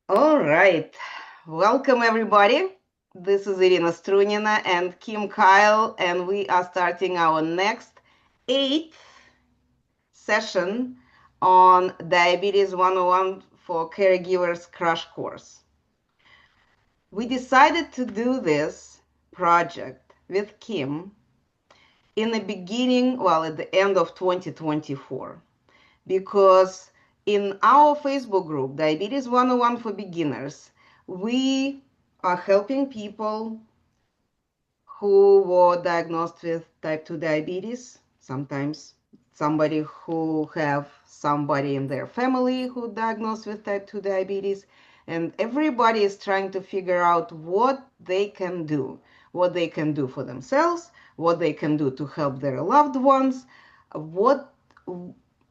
All right. Welcome, everybody. This is Irina Strunina and Kim Kyle, and we are starting our next eighth session on Diabetes 101 for Caregivers Crash Course. We decided to do this project with Kim in the beginning, at the end of 2024, because in our Facebook group, Diabetes 101 for Beginners, we are helping people who were diagnosed with type 2 diabetes, sometimes somebody who have somebody in their family who diagnosed with type 2 diabetes, and everybody is trying to figure out what they can do, for themselves, what they can do to help their loved ones, what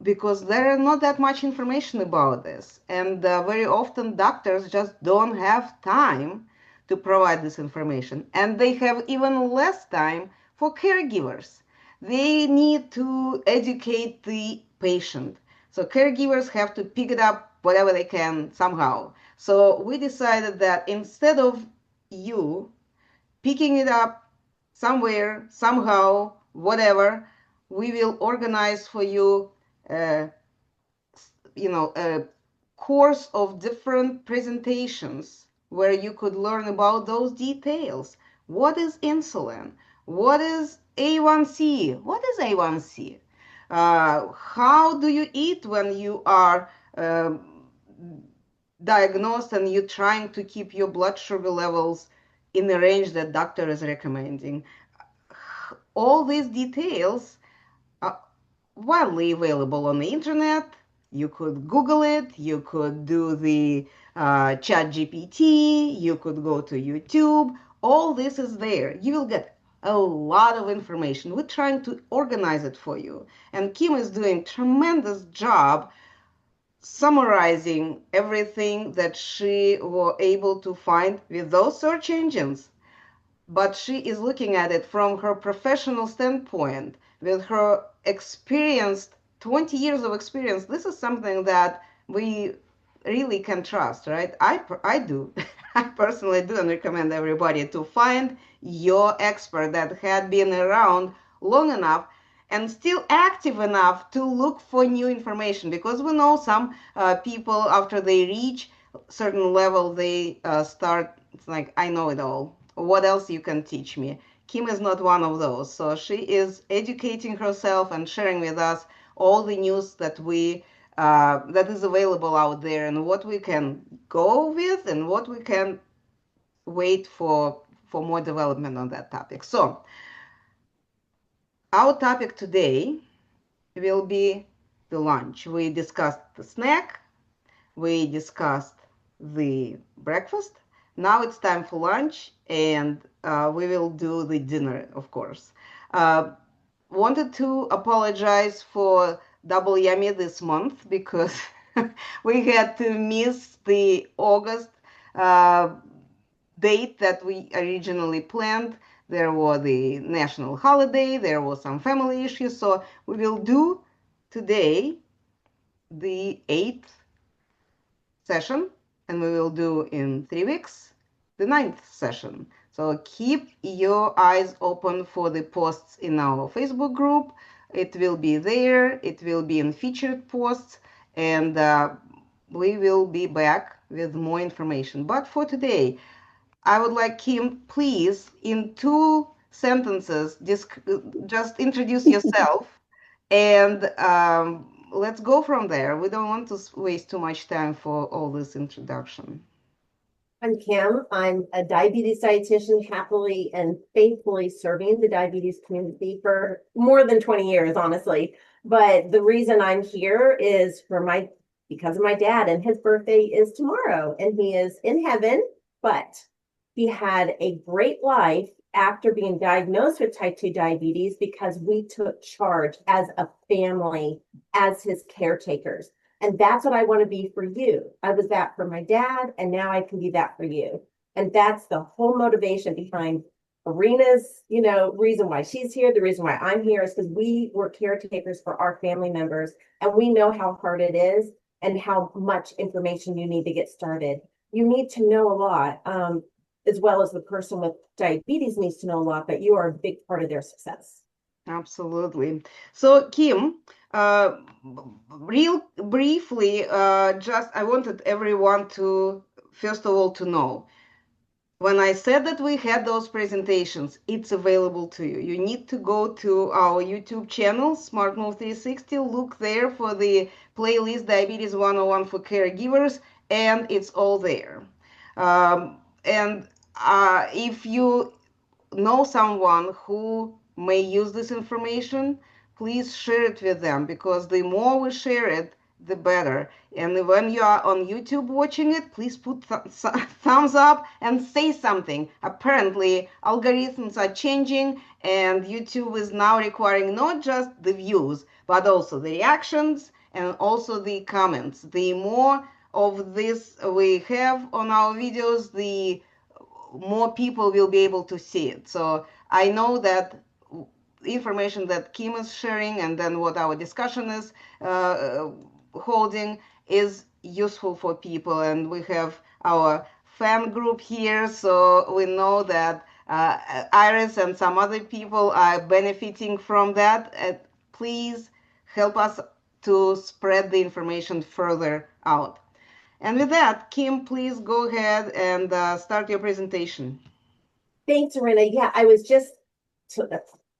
because there is not that much information about this, and very often doctors just don't have time to provide this information, and they have even less time for caregivers. They need to educate the patient, so caregivers have to pick it up whatever they can somehow. So we decided that instead of you picking it up somewhere, somehow, whatever, we will organize for you, uh, a course of different presentations where you could learn about those details. What is insulin? What is A1C? What is A1C? How do you eat when you are diagnosed and you're trying to keep your blood sugar levels in the range that doctor is recommending? All these details are widely available on the internet. You could Google it, you could do the chat GPT, you could go to YouTube. All this is there. You will get a lot of information. We're trying to organize it for you. And Kim is doing a tremendous job summarizing everything that she was able to find with those search engines, but she is looking at it from her professional standpoint with her experienced 20 years of experience. This is something that we really can trust, right? I do. I personally do, and recommend everybody to find your expert that had been around long enough and still active enough to look for new information, because we know some people, after they reach certain level, they start, it's like, I know it all, what else you can teach me? Kim is not one of those. So she is educating herself and sharing with us all the news that is available out there, and what we can go with and what we can wait for more development on that topic. So our topic today will be the lunch. We discussed the snack, we discussed the breakfast. Now it's time for lunch, and we will do the dinner, of course. Uh, Wanted to apologize for double yummy this month, because we had to miss the August uh, date that we originally planned. There was the national holiday, there was some family issues, so we will do today the eighth session, and we will do in 3 weeks the ninth session. So keep your eyes open for the posts in our Facebook group. It will be there, it will be in featured posts, and we will be back with more information. But for today, I would like Kim, please, in 2 sentences, just introduce yourself, and let's go from there. We don't want to waste too much time for all this introduction. I'm Kim. I'm a diabetes dietitian, happily and faithfully serving the diabetes community for more than 20 years, honestly. But the reason I'm here is because of my dad, and his birthday is tomorrow, and he is in heaven, but he had a great life after being diagnosed with type 2 diabetes, because we took charge as a family, as his caretakers. And that's what I want to be for you. I was that for my dad, and now I can be that for you. And that's the whole motivation behind Arena's, reason why she's here. The reason why I'm here is because we were caretakers for our family members, and we know how hard it is and how much information you need to get started. you need to know a lot, as well as the person with diabetes needs to know a lot, but you are a big part of their success. Absolutely. So, Kim, real briefly, just I wanted everyone to, first of all, to know when I said that we had those presentations, it's available to you. You need to go to our YouTube channel, Smart Move 360, look there for the playlist Diabetes 101 for Caregivers, and it's all there. And if you know someone who may use this information, please share it with them because the more we share it, the better. And when you are on YouTube watching it, please put thumbs up and say something. Apparently, algorithms are changing, and YouTube is now requiring not just the views, but also the reactions and also the comments. The more of this we have on our videos, the more people will be able to see it. So I know that information that Kim is sharing and then what our discussion is holding is useful for people. And we have our fan group here, so we know that Iris and some other people are benefiting from that. Please help us to spread the information further out. And with that, Kim, please go ahead and start your presentation. Thanks, Rena. Yeah, I was just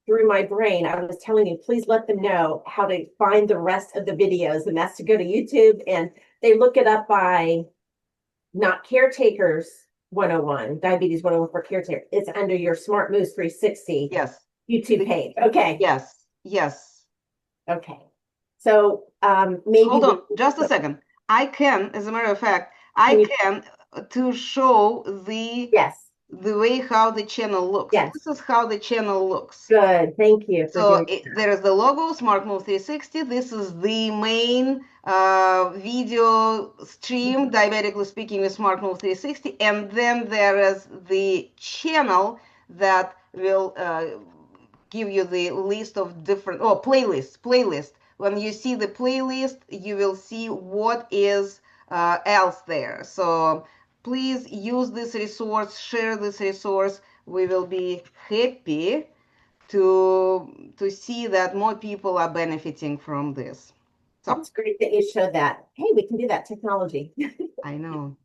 through my brain, I was telling you, please let them know how to find the rest of the videos, and that's to go to YouTube and they look it up by not Caretakers 101, Diabetes 101 for Caretaker. It's under your Smart Moves 360 Yes. YouTube page. Okay. Yes. Yes. Okay. So maybe hold on just a second. I can, as a matter of fact, I can to show the way how the channel looks. Yes. This is how the channel looks. Good. Thank you for so there is the logo, Smart Move 360. This is the main video stream, Diabetically Speaking with Smart Move 360. And then there is the channel that will give you the list of different, playlist. When you see the playlist, you will see what is else there. So please use this resource, share this resource. We will be happy to see that more people are benefiting from this. So that's great that you showed that. Hey, we can do that technology. I know.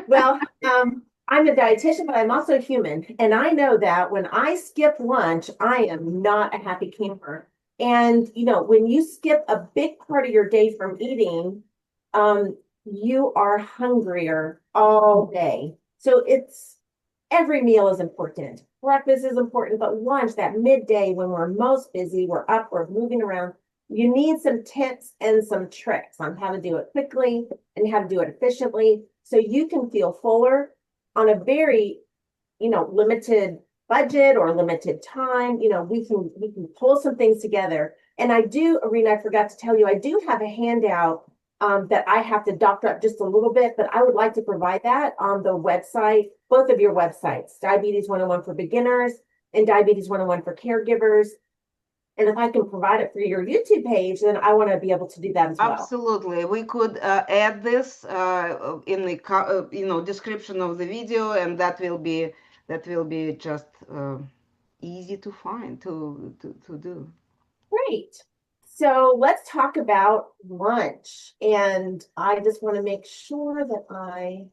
Well, I'm a dietitian, but I'm also human. And I know that when I skip lunch, I am not a happy camper. And, when you skip a big part of your day from eating, you are hungrier all day. So every meal is important. Breakfast is important, but lunch, that midday when we're most busy, we're up, we're moving around. You need some tips and some tricks on how to do it quickly and how to do it efficiently so you can feel fuller on a very, limited budget or limited time. We can pull some things together. And I do, Irina, I forgot to tell you, I do have a handout that I have to doctor up just a little bit, but I would like to provide that on the website, both of your websites, Diabetes 101 for beginners and Diabetes 101 for caregivers. And if I can provide it through your YouTube page, then I want to be able to do that as well. Absolutely. We could add this in the description of the video, and that will be just easy to find to do. Great. So let's talk about lunch. And I just want to make sure that I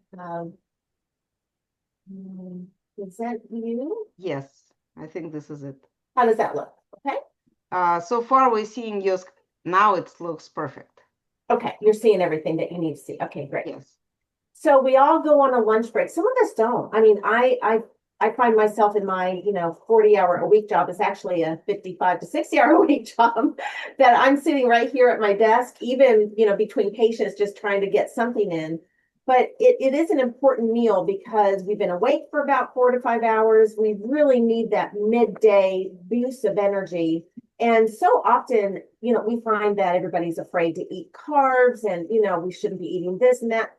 present you. Yes, I think this is it. How does that look? Okay. So far we're seeing yours. Now it looks perfect. Okay, you're seeing everything that you need to see. Okay, great. Yes. So we all go on a lunch break. Some of us don't. I mean, I find myself in my, 40-hour-a-week job is actually a 55 to 60-hour-a-week job that I'm sitting right here at my desk, even, between patients, just trying to get something in. But it is an important meal because we've been awake for about 4 to 5 hours. We really need that midday boost of energy. And so often, we find that everybody's afraid to eat carbs and, we shouldn't be eating this and that.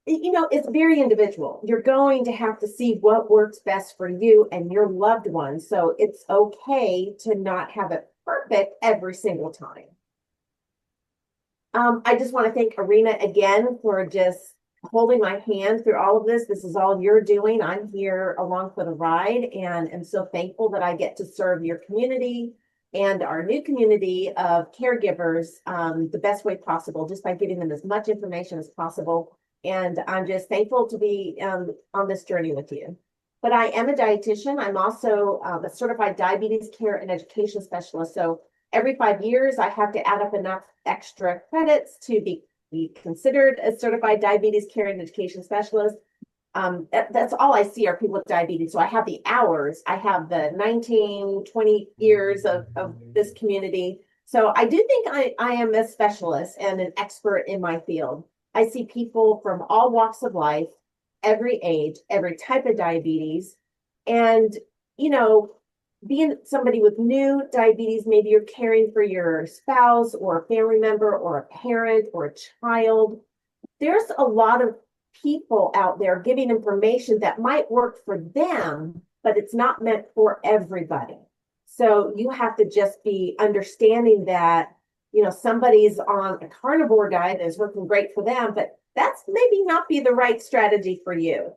It's very individual. You're going to have to see what works best for you and your loved ones. So it's okay to not have it perfect every single time. I just want to thank Irina again for just holding my hand through all of this. This is all you're doing. I'm here along for the ride, and am so thankful that I get to serve your community and our new community of caregivers the best way possible, just by giving them as much information as possible. And I'm just thankful to be on this journey with you. But I am a dietitian. I'm also a certified diabetes care and education specialist. So every 5 years, I have to add up enough extra credits to be considered a certified diabetes care and education specialist. That's all I see are people with diabetes. So I have the hours, I have the 19, 20 years of this community. So I do think I am a specialist and an expert in my field. I see people from all walks of life, every age, every type of diabetes. And, you know, being somebody with new diabetes, maybe you're caring for your spouse or a family member or a parent or a child. There's a lot of people out there giving information that might work for them, but it's not meant for everybody. So you have to just be understanding that, you know, somebody's on a carnivore diet and is working great for them, but that's maybe not be the right strategy for you.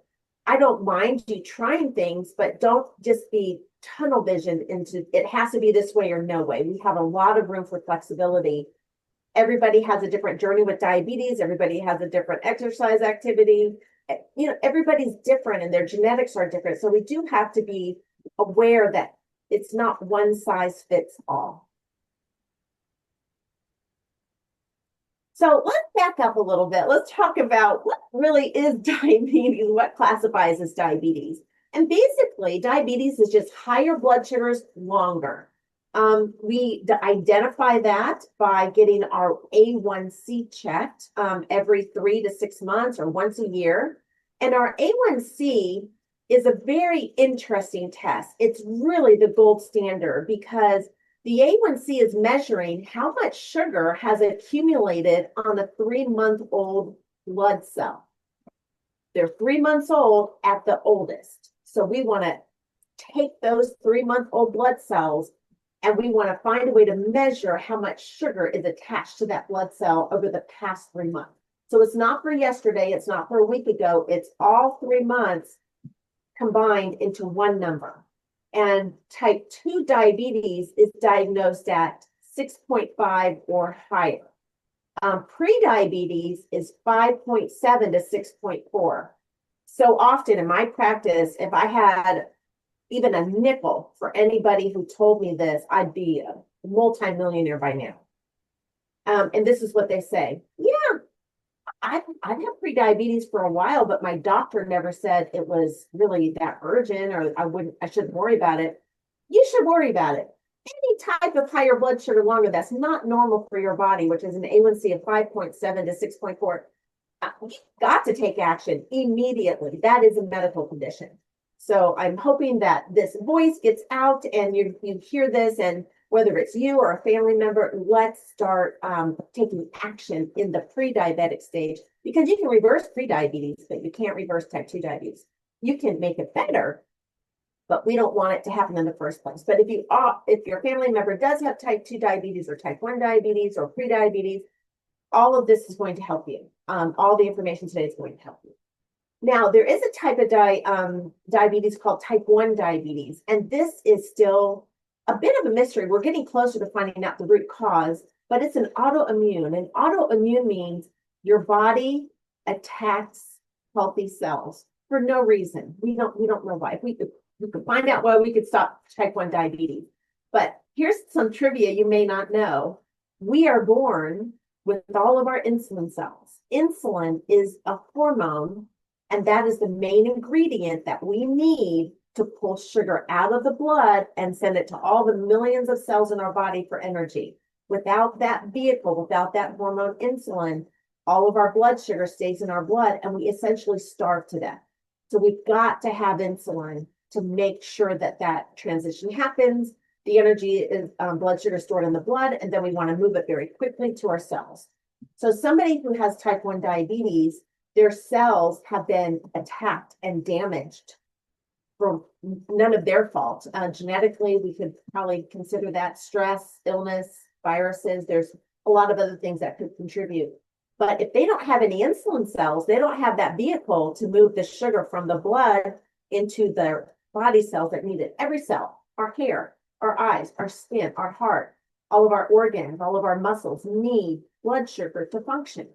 I don't mind you trying things, but don't just be tunnel visioned into it has to be this way or no way. We have a lot of room for flexibility. Everybody has a different journey with diabetes. Everybody has a different exercise activity. You know, everybody's different and their genetics are different. So we do have to be aware that it's not one size fits all. So let's back up a little bit. Let's talk about what really is diabetes, what classifies as diabetes. And basically, diabetes is just higher blood sugars longer. We identify that by getting our A1C checked every 3 to 6 months or once a year. And our A1C is a very interesting test. It's really the gold standard because the A1C is measuring how much sugar has accumulated on a 3-month-old blood cell. They're 3 months old at the oldest. So we want to take those 3-month-old blood cells and we want to find a way to measure how much sugar is attached to that blood cell over the past 3 months. So it's not for yesterday, it's not for a week ago, it's all 3 months combined into one number. And type 2 diabetes is diagnosed at 6.5 or higher. Pre-diabetes is 5.7 to 6.4. So often in my practice, if I had even a nickel for anybody who told me this, I'd be a multimillionaire by now. And this is what they say. Yeah, I've had pre-diabetes for a while, but my doctor never said it was really that urgent or I shouldn't worry about it. You should worry about it. Any type of higher blood sugar longer that's not normal for your body, which is an A1C of 5.7 to 6.4, you've got to take action immediately. That is a medical condition. So I'm hoping that this voice gets out and you hear this, and whether it's you or a family member, let's start taking action in the pre-diabetic stage, because you can reverse pre-diabetes, but you can't reverse type 2 diabetes. You can make it better, but we don't want it to happen in the first place. But if your family member does have type 2 diabetes or type 1 diabetes or pre-diabetes, all of this is going to help you. All the information today is going to help you. Now, there is a type of diabetes called type 1 diabetes, and this is still a bit of a mystery. We're getting closer to finding out the root cause, but it's an autoimmune. And autoimmune means your body attacks healthy cells for no reason. We don't know why. If we could find out why, we could stop type 1 diabetes. But here's some trivia you may not know. We are born with all of our insulin cells. Insulin is a hormone, and that is the main ingredient that we need to pull sugar out of the blood and send it to all the millions of cells in our body for energy. Without that vehicle, without that hormone insulin, all of our blood sugar stays in our blood and we essentially starve to death. So we've got to have insulin to make sure that that transition happens. The energy is blood sugar stored in the blood, and then we want to move it very quickly to our cells. So somebody who has type 1 diabetes, their cells have been attacked and damaged for none of their fault. Genetically, we could probably consider that stress, illness, viruses. There's a lot of other things that could contribute. But if they don't have any insulin cells, they don't have that vehicle to move the sugar from the blood into their body cells that need it. Every cell, our hair, our eyes, our skin, our heart, all of our organs, all of our muscles need blood sugar to function.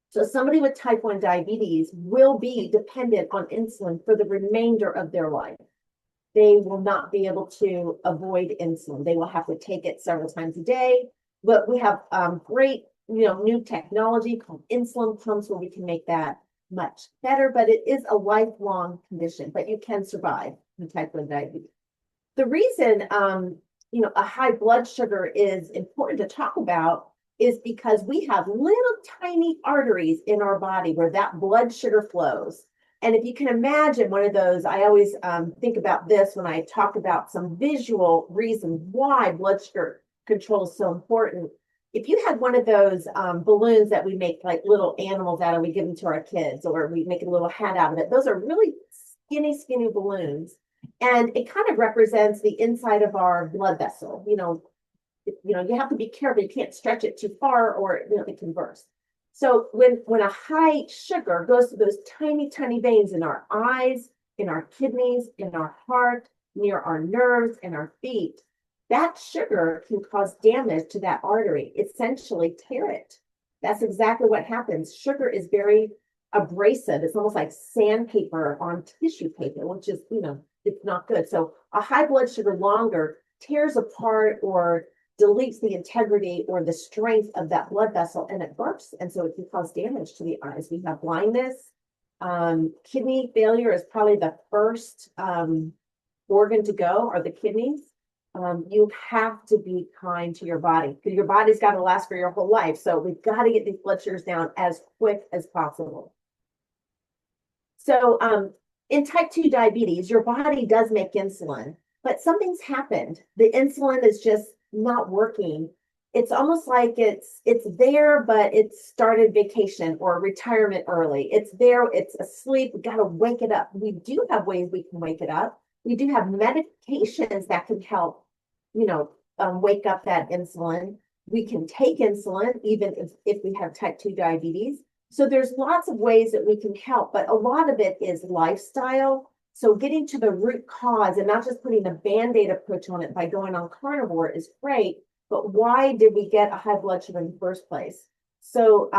So somebody with type 1 diabetes will be dependent on insulin for the remainder of their life. They will not be able to avoid insulin. They will have to take it several times a day. But we have great, new technology called insulin pumps where we can make that much better. But it is a lifelong condition, but you can survive with type 1 diabetes. The reason, a high blood sugar is important to talk about is because we have little tiny arteries in our body where that blood sugar flows. And if you can imagine one of those, I always think about this when I talk about some visual reasons why blood sugar control is so important. If you had one of those balloons that we make like little animals out of, we give them to our kids, or we make a little hat out of it, those are really skinny, skinny balloons. And it kind of represents the inside of our blood vessel. You have to be careful. You can't stretch it too far or it can burst. So when a high sugar goes to those tiny, tiny veins in our eyes, in our kidneys, in our heart, near our nerves and our feet, that sugar can cause damage to that artery, essentially tear it. That's exactly what happens. Sugar is very abrasive. It's almost like sandpaper on tissue paper, which is, it's not good. So a high blood sugar longer tears apart or deletes the integrity or the strength of that blood vessel, and it bursts. And so it can cause damage to the eyes. We have blindness. Kidney failure is probably the first organ to go, are the kidneys. You have to be kind to your body because your body's got to last for your whole life. So we've got to get these blood sugars down as quick as possible. So in type 2 diabetes, your body does make insulin, but something's happened. The insulin is just not working. It's almost like it's there, but it started vacation or retirement early. It's there, it's asleep. We got to wake it up. We do have ways we can wake it up. We do have medications that can help, wake up that insulin. We can take insulin even if we have type 2 diabetes. So there's lots of ways that we can help, but a lot of it is lifestyle. So getting to the root cause and not just putting a Band-Aid approach on it by going on carnivore is great, but why did we get a high blood sugar in the first place? So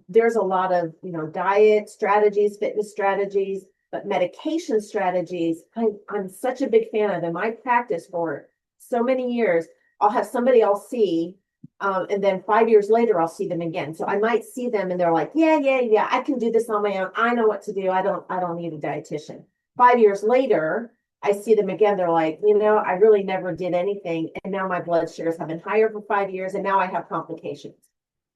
there's a lot of, diet strategies, fitness strategies, but medication strategies, I'm such a big fan of them. I practice for so many years. I'll have somebody I'll see, and then 5 years later, I'll see them again. So I might see them and they're like, yeah, I can do this on my own. I know what to do. I don't need a dietitian. 5 years later, I see them again. They're like, I really never did anything. And now my blood sugars have been higher for 5 years and now I have complications.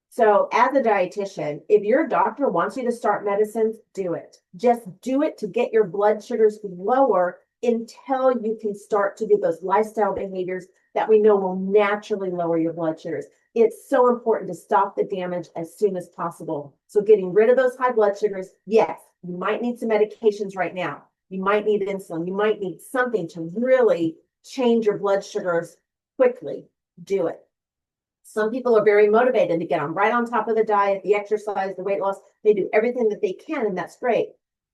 So as a dietitian, if your doctor wants you to start medicines, do it. Just do it to get your blood sugars lower until you can start to do those lifestyle behaviors that we know will naturally lower your blood sugars. It's so important to stop the damage as soon as possible. So getting rid of those high blood sugars, yes, you might need some medications right now. You might need insulin. You might need something to really change your blood sugars quickly. Do it. Some people are very motivated to get on right on top of the diet, the exercise, the weight loss. They do everything that they can, and that's great.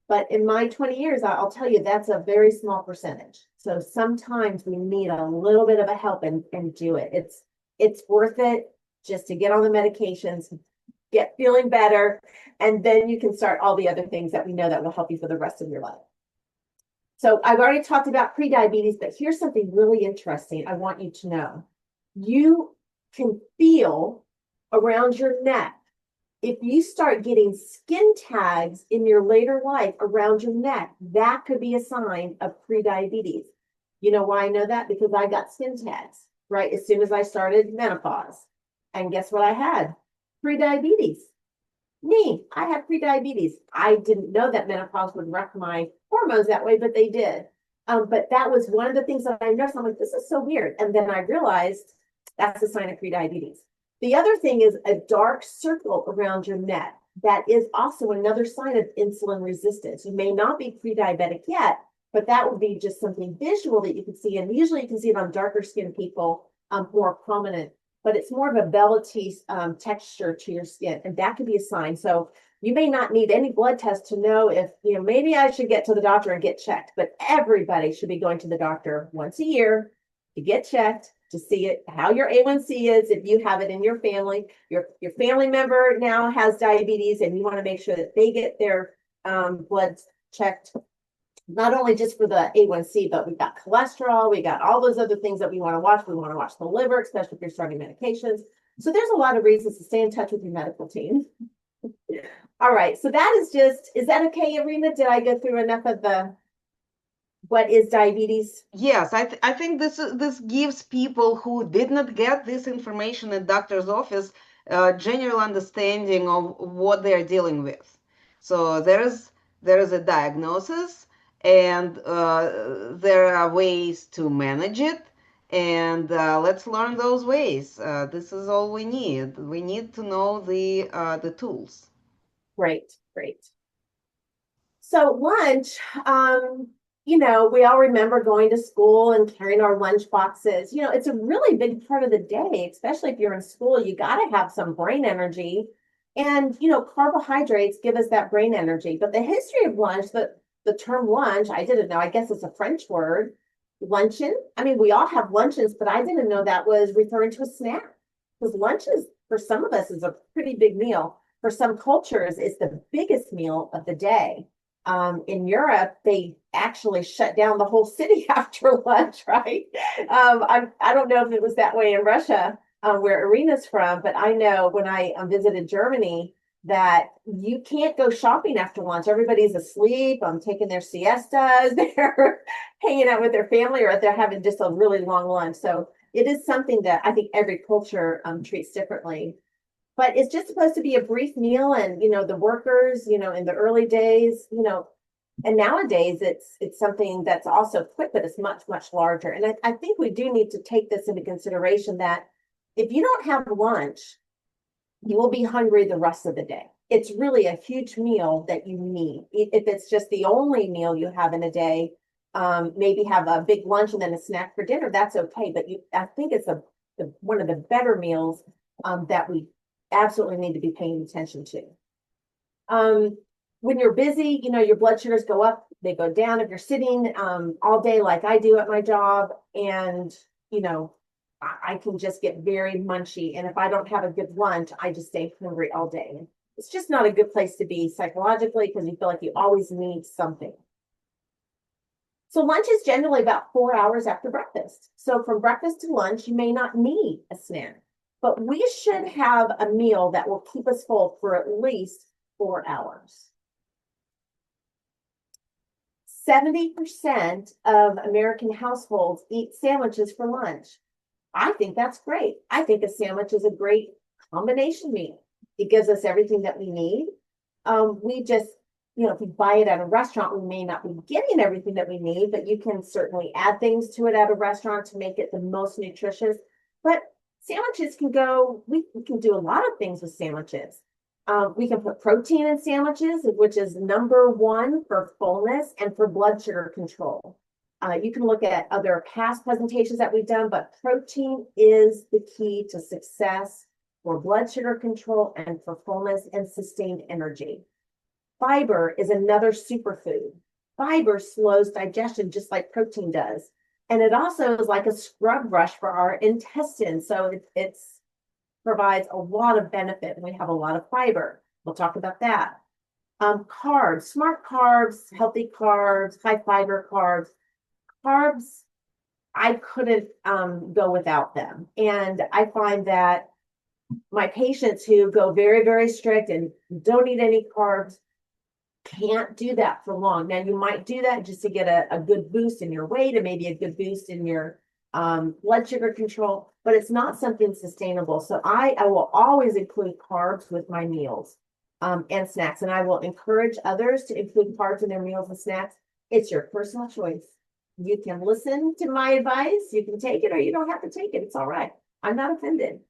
But in my 20 years, I'll tell you, that's a very small percentage. So sometimes we need a little bit of a help and do it. It's worth it just to get on the medications, get feeling better, and then you can start all the other things that we know that will help you for the rest of your life. So I've already talked about prediabetes, but here's something really interesting I want you to know. You can feel around your neck. If you start getting skin tags in your later life around your neck, that could be a sign of prediabetes. You know why I know that? Because I got skin tags right as soon as I started menopause. And guess what I had? Prediabetes. I had prediabetes. I didn't know that menopause would wreck my hormones that way, but they did. But that was one of the things that I noticed. I'm like, this is so weird. And then I realized that's a sign of prediabetes. The other thing is a dark circle around your neck. That is also another sign of insulin resistance. You may not be pre-diabetic yet, but that would be just something visual that you can see. And usually you can see it on darker skinned people, more prominent but it's more of a velvety texture to your skin, and that could be a sign. So you may not need any blood test to know if, maybe I should get to the doctor and get checked, but everybody should be going to the doctor once a year to get checked, to see it, how your A1C is, if you have it in your family. Your family member now has diabetes, and you want to make sure that they get their blood checked, not only just for the A1C, but we've got cholesterol, we got all those other things that we want to watch. We want to watch the liver, especially if you're starting medications. So there's a lot of reasons to stay in touch with your medical team. All right, so that is that okay, Irina? Did I go through enough of what is diabetes? Yes, I think this gives people who did not get this information at doctor's office a general understanding of what they are dealing with. So there is a diagnosis, and there are ways to manage it, and let's learn those ways. This is all we need. We need to know the tools. Great, great. So lunch, we all remember going to school and carrying our lunch boxes. It's a really big part of the day, especially if you're in school. You got to have some brain energy. And, carbohydrates give us that brain energy. But the history of lunch, the term lunch, I didn't know. I guess it's a French word. Luncheon. I mean, we all have luncheons, but I didn't know that was referring to a snack. Because lunch is, for some of us, is a pretty big meal. For some cultures, it's the biggest meal of the day. In Europe, they actually shut down the whole city after lunch, right? I don't know if it was that way in Russia, where Irina's from, but I know when I visited Germany that you can't go shopping after lunch. Everybody's asleep, taking their siestas, they're hanging out with their family, or they're having just a really long lunch. So it is something that I think every culture treats differently. But it's just supposed to be a brief meal, and the workers, in the early days, and nowadays it's something that's also quick, but it's much, much larger. And I think we do need to take this into consideration, that if you don't have lunch, you will be hungry the rest of the day. It's really a huge meal that you need. If it's just the only meal you have in a day, maybe have a big lunch and then a snack for dinner, that's okay. But I think it's one of the better meals that we absolutely need to be paying attention to. When you're busy, your blood sugars go up, they go down. If you're sitting all day like I do at my job, and I can just get very munchy. And if I don't have a good lunch, I just stay hungry all day. It's just not a good place to be psychologically, because you feel like you always need something. So lunch is generally about 4 hours after breakfast. So from breakfast to lunch, you may not need a snack, but we should have a meal that will keep us full for at least 4 hours. 70% of American households eat sandwiches for lunch. I think that's great. I think a sandwich is a great combination meal. It gives us everything that we need. We just, if we buy it at a restaurant, we may not be getting everything that we need, but you can certainly add things to it at a restaurant to make it the most nutritious. But sandwiches we can do a lot of things with sandwiches. We can put protein in sandwiches, which is number one for fullness and for blood sugar control. You can look at other past presentations that we've done, but protein is the key to success for blood sugar control and for fullness and sustained energy. Fiber is another superfood. Fiber slows digestion just like protein does. And it also is like a scrub brush for our intestines. So it provides a lot of benefit when we have a lot of fiber. We'll talk about that. Carbs, smart carbs, healthy carbs, high fiber carbs. Carbs, I couldn't go without them. And I find that my patients who go very, very strict and don't eat any carbs can't do that for long. Now, you might do that just to get a good boost in your weight and maybe a good boost in your blood sugar control, but it's not something sustainable. So I will always include carbs with my meals and snacks. And I will encourage others to include carbs in their meals and snacks. It's your personal choice. You can listen to my advice, you can take it, or you don't have to take it. It's all right. I'm not offended.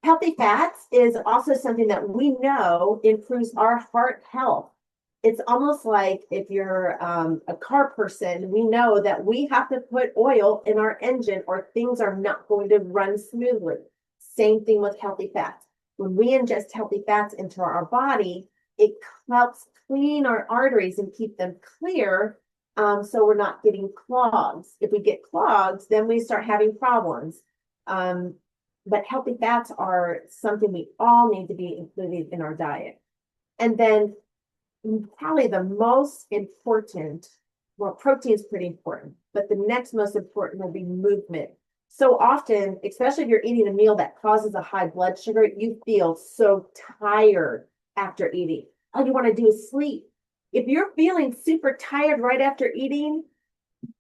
Healthy fats is also something that we know improves our heart health. It's almost like if you're a car person, we know that we have to put oil in our engine or things are not going to run smoothly. Same thing with healthy fats. When we ingest healthy fats into our body, it helps clean our arteries and keep them clear, so we're not getting clogs. If we get clogs, then we start having problems. But healthy fats are something we all need to be included in our diet. And then probably the most important, well, protein is pretty important, but the next most important will be movement. So often, especially if you're eating a meal that causes a high blood sugar, you feel so tired after eating. All you want to do is sleep. If you're feeling super tired right after eating,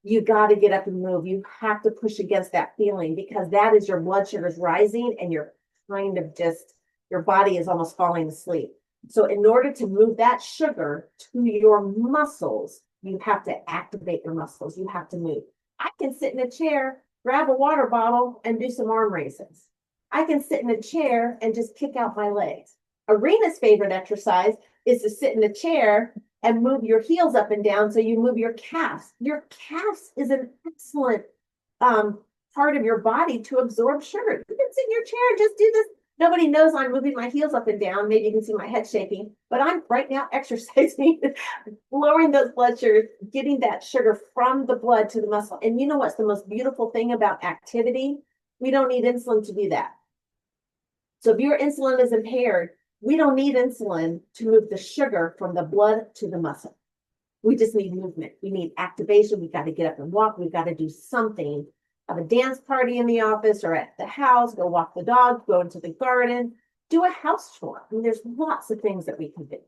you got to get up and move. You have to push against that feeling, because that is your blood sugars rising and you're kind of just, your body is almost falling asleep. So in order to move that sugar to your muscles, you have to activate your muscles. You have to move. I can sit in a chair, grab a water bottle, and do some arm raises. I can sit in a chair and just kick out my legs. Arena's favorite exercise is to sit in a chair and move your heels up and down, so you move your calves. Your calves is an excellent part of your body to absorb sugar. You can sit in your chair and just do this. Nobody knows I'm moving my heels up and down. Maybe you can see my head shaking, but I'm right now exercising, lowering those blood sugars, getting that sugar from the blood to the muscle. And you know what's the most beautiful thing about activity? We don't need insulin to do that. So if your insulin is impaired, we don't need insulin to move the sugar from the blood to the muscle. We just need movement. We need activation. We've got to get up and walk. We've got to do something. Have a dance party in the office or at the house, go walk the dog, go into the garden, do a house chore. I mean, there's lots of things that we can do.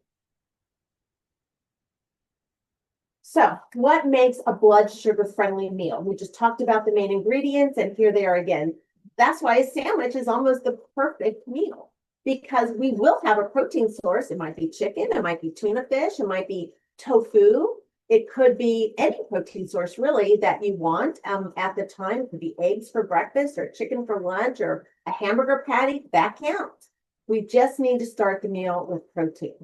So what makes a blood sugar friendly meal? We just talked about the main ingredients, and here they are again. That's why a sandwich is almost the perfect meal, because we will have a protein source. It might be chicken, it might be tuna fish, it might be tofu. It could be any protein source really that you want at the time. It could be eggs for breakfast or chicken for lunch or a hamburger patty. That counts. We just need to start the meal with protein.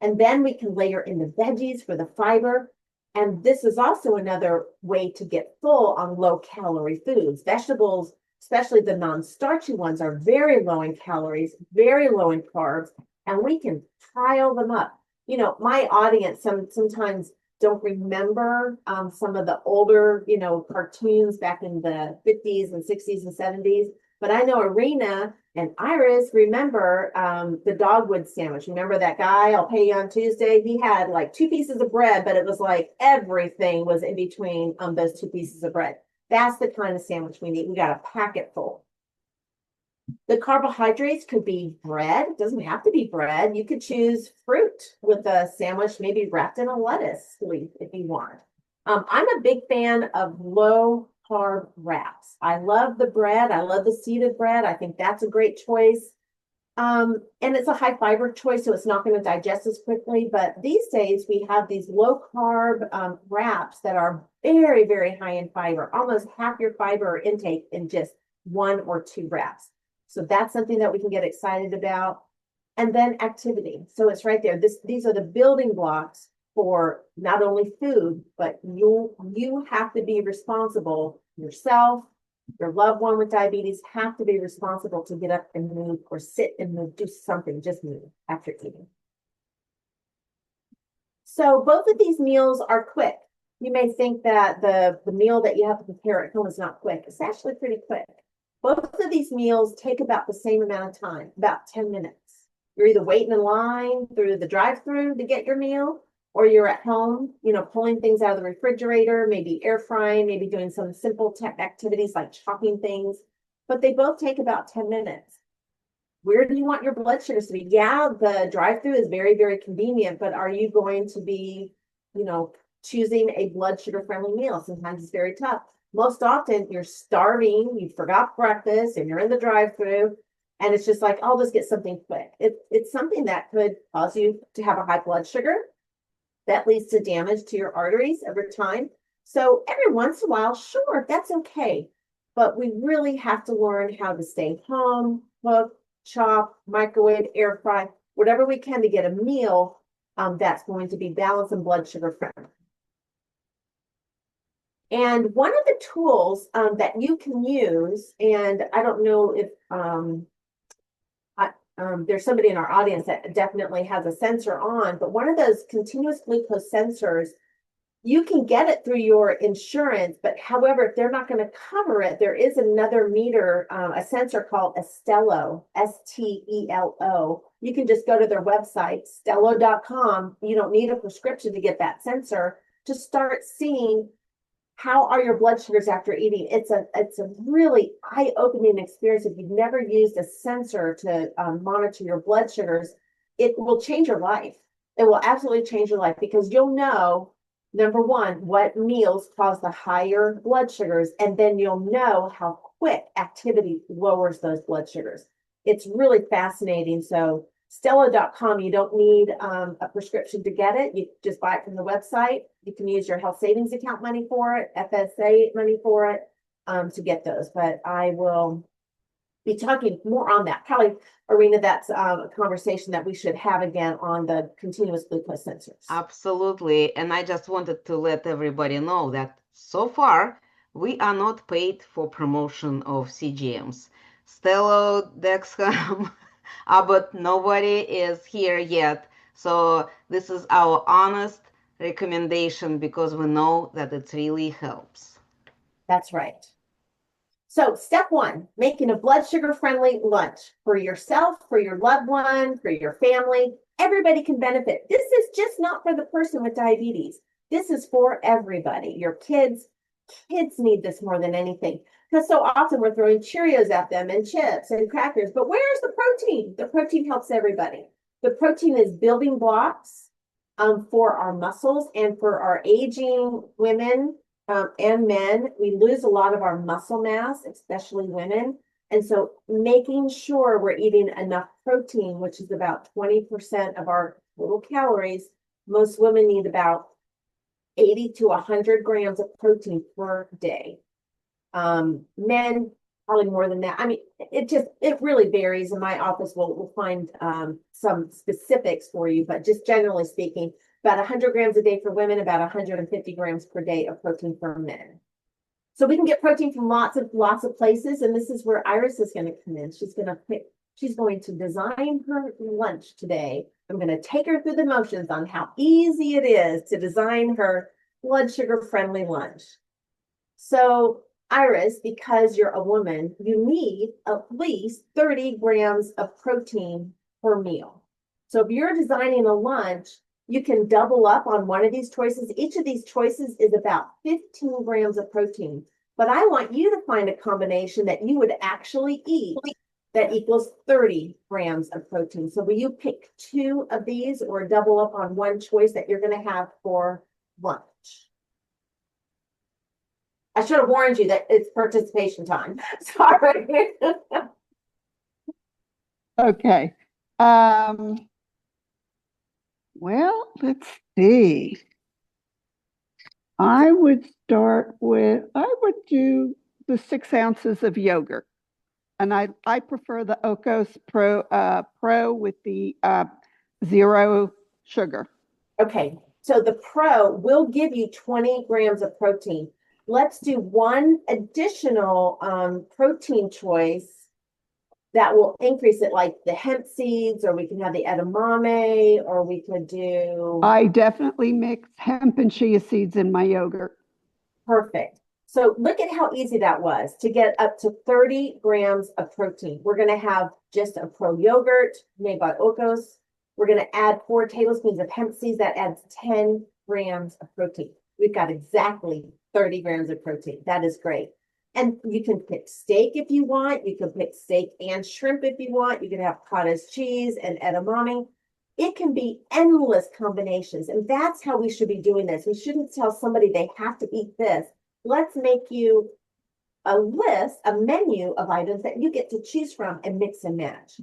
And then we can layer in the veggies for the fiber. And this is also another way to get full on low calorie foods. Vegetables, especially the non-starchy ones, are very low in calories, very low in carbs, and we can pile them up. You know, my audience sometimes don't remember some of the older, cartoons back in the 50s and 60s and 70s. But I know Arena and Iris remember the dogwood sandwich. Remember that guy, I'll pay you on Tuesday? He had like 2 pieces of bread, but it was like everything was in between those 2 pieces of bread. That's the kind of sandwich we need. We got a packet full. The carbohydrates could be bread. It doesn't have to be bread. You could choose fruit with a sandwich, maybe wrapped in a lettuce leaf if you want. I'm a big fan of low carb wraps. I love the bread. I love the seeded bread. I think that's a great choice. And it's a high fiber choice, so it's not going to digest as quickly. But these days we have these low carb wraps that are very, very high in fiber, almost half your fiber intake in just 1 or 2 wraps. So that's something that we can get excited about. And then activity. So it's right there. These are the building blocks for not only food, but you have to be responsible yourself. Your loved one with diabetes have to be responsible to get up and move, or sit and move, do something, just move after eating. So both of these meals are quick. You may think that the meal that you have to prepare at home is not quick. It's actually pretty quick. Both of these meals take about the same amount of time, about 10 minutes. You're either waiting in line through the drive-through to get your meal, or you're at home, pulling things out of the refrigerator, maybe air frying, maybe doing some simple tech activities like chopping things. But they both take about 10 minutes. Where do you want your blood sugars to be? Yeah, the drive-through is very, very convenient, but are you going to be, choosing a blood sugar-friendly meal? Sometimes it's very tough. Most often you're starving, you forgot breakfast, and you're in the drive-through, and it's just like, I'll just get something quick. It's something that could cause you to have a high blood sugar. That leads to damage to your arteries over time. So every once in a while, sure, that's okay. But we really have to learn how to stay home, cook, chop, microwave, air fry, whatever we can to get a meal that's going to be balanced and blood sugar friendly. And one of the tools that you can use, and I don't know if there's somebody in our audience that definitely has a sensor on, but one of those continuous glucose sensors, you can get it through your insurance, but however, if they're not going to cover it, there is another meter, a sensor called Estelo, Stelo. You can just go to their website, stelo.com. You don't need a prescription to get that sensor to start seeing how are your blood sugars after eating. It's a really eye-opening experience. If you've never used a sensor to monitor your blood sugars, it will change your life. It will absolutely change your life because you'll know, number one, what meals cause the higher blood sugars, and then you'll know how quick activity lowers those blood sugars. It's really fascinating. So Stella.com, you don't need a prescription to get it. You just buy it from the website. You can use your health savings account money for it, FSA money for it, to get those. But I will be talking more on that. Probably, Arena, that's a conversation that we should have again on the continuous glucose sensors. Absolutely. And I just wanted to let everybody know that so far we are not paid for promotion of CGMs. Stello, Dexcom, Abbott, nobody is here yet. So this is our honest recommendation because we know that it really helps. That's right. So step one, making a blood sugar friendly lunch for yourself, for your loved one, for your family. Everybody can benefit. This is just not for the person with diabetes. This is for everybody. Your kids need this more than anything because so often we're throwing Cheerios at them and chips and crackers. But where's the protein? The protein helps everybody. The protein is building blocks for our muscles and for our aging women and men. We lose a lot of our muscle mass, especially women. And so making sure we're eating enough protein, which is about 20% of our total calories. Most women need about 80 to 100 grams of protein per day. Men, probably more than that. I mean, it really varies. In my office, we'll find some specifics for you, but just generally speaking, about 100 grams a day for women, about 150 grams per day of protein for men. So we can get protein from lots of places, and this is where Iris is going to come in. She's going to design her lunch today. I'm going to take her through the motions on how easy it is to design her blood sugar friendly lunch. So Iris, because you're a woman, you need at least 30 grams of protein per meal. So if you're designing a lunch, you can double up on one of these choices. Each of these choices is about 15 grams of protein. But I want you to find a combination that you would actually eat that equals 30 grams of protein. So will you pick two of these or double up on one choice that you're going to have for lunch? I should have warned you that it's participation time. Sorry. Okay. Well, let's see. I would do the 6 ounces of yogurt. And I prefer the Ocos Pro with the 0 sugar. Okay, so the Pro will give you 20 grams of protein. Let's do one additional protein choice that will increase it, like the hemp seeds, or we can have the edamame, or we could do. I definitely mix hemp and chia seeds in my yogurt. Perfect. So look at how easy that was to get up to 30 grams of protein. We're going to have just a Pro yogurt made by Ocos. We're going to add 4 tablespoons of hemp seeds. That adds 10 grams of protein. We've got exactly 30 grams of protein. That is great. And you can pick steak if you want. You can pick steak and shrimp if you want. You can have cottage cheese and edamame. It can be endless combinations. And that's how we should be doing this. We shouldn't tell somebody they have to eat this. Let's make you a list, a menu of items that you get to choose from and mix and match.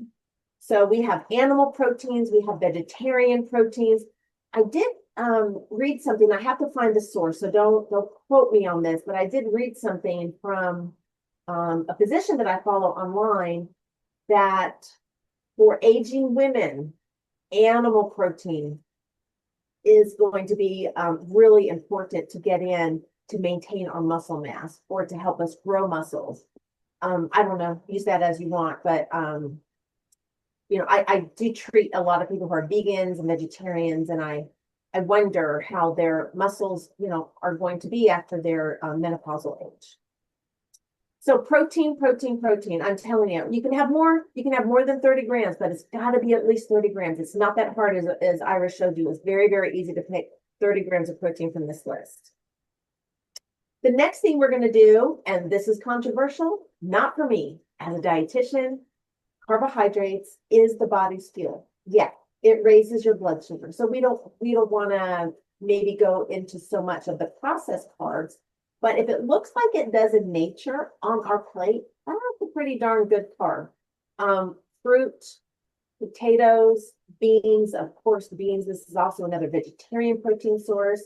So we have animal proteins. We have vegetarian proteins. I did read something. I have to find the source, so don't quote me on this, but I did read something from a physician that I follow online that for aging women, animal protein is going to be really important to get in to maintain our muscle mass or to help us grow muscles. I don't know, use that as you want, but I do treat a lot of people who are vegans and vegetarians, and I wonder how their muscles, are going to be after their menopausal age. So protein, protein, protein. I'm telling you, you can have more than 30 grams, but it's got to be at least 30 grams. It's not that hard as Iris showed you. It's very, very easy to pick 30 grams of protein from this list. The next thing we're going to do, and this is controversial, not for me as a dietitian, carbohydrates is the body's fuel. Yeah, it raises your blood sugar. So we don't want to maybe go into so much of the processed carbs. But if it looks like it does in nature on our plate, that's a pretty darn good carb. Fruit, potatoes, beans, of course, beans. This is also another vegetarian protein source.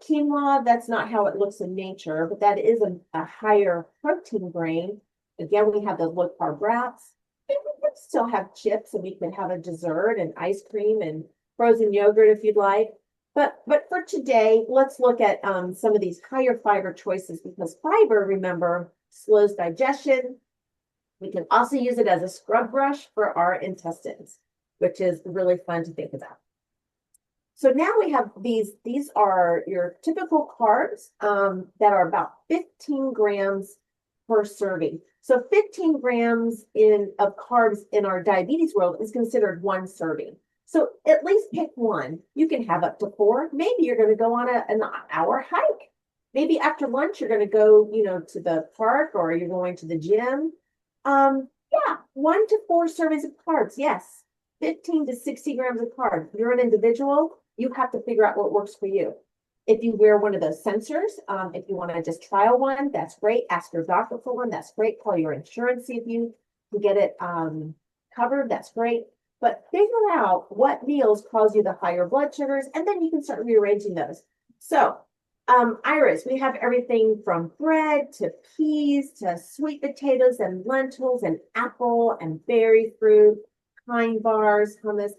Quinoa, that's not how it looks in nature, but that is a higher protein grain. Again, we have the low carb wraps. And we can still have chips, and we can have a dessert and ice cream and frozen yogurt if you'd like. But for today, let's look at some of these higher fiber choices, because fiber, remember, slows digestion. We can also use it as a scrub brush for our intestines, which is really fun to think about. So now we have these are your typical carbs that are about 15 grams per serving. So 15 grams of carbs in our diabetes world is considered one serving. So at least pick one. You can have up to 4. Maybe you're going to go on an hour hike. Maybe after lunch, you're going to go, to the park, or you're going to the gym. Yeah, 1 to 4 servings of carbs. Yes, 15 to 60 grams of carbs. If you're an individual, you have to figure out what works for you. If you wear one of those sensors, if you want to just trial one, that's great. Ask your doctor for one. That's great. Call your insurance, see if you can get it covered. That's great. But figure out what meals cause you the higher blood sugars, and then you can start rearranging those. So, Iris, we have everything from bread to peas to sweet potatoes and lentils and apple and berry fruit, pine bars, hummus.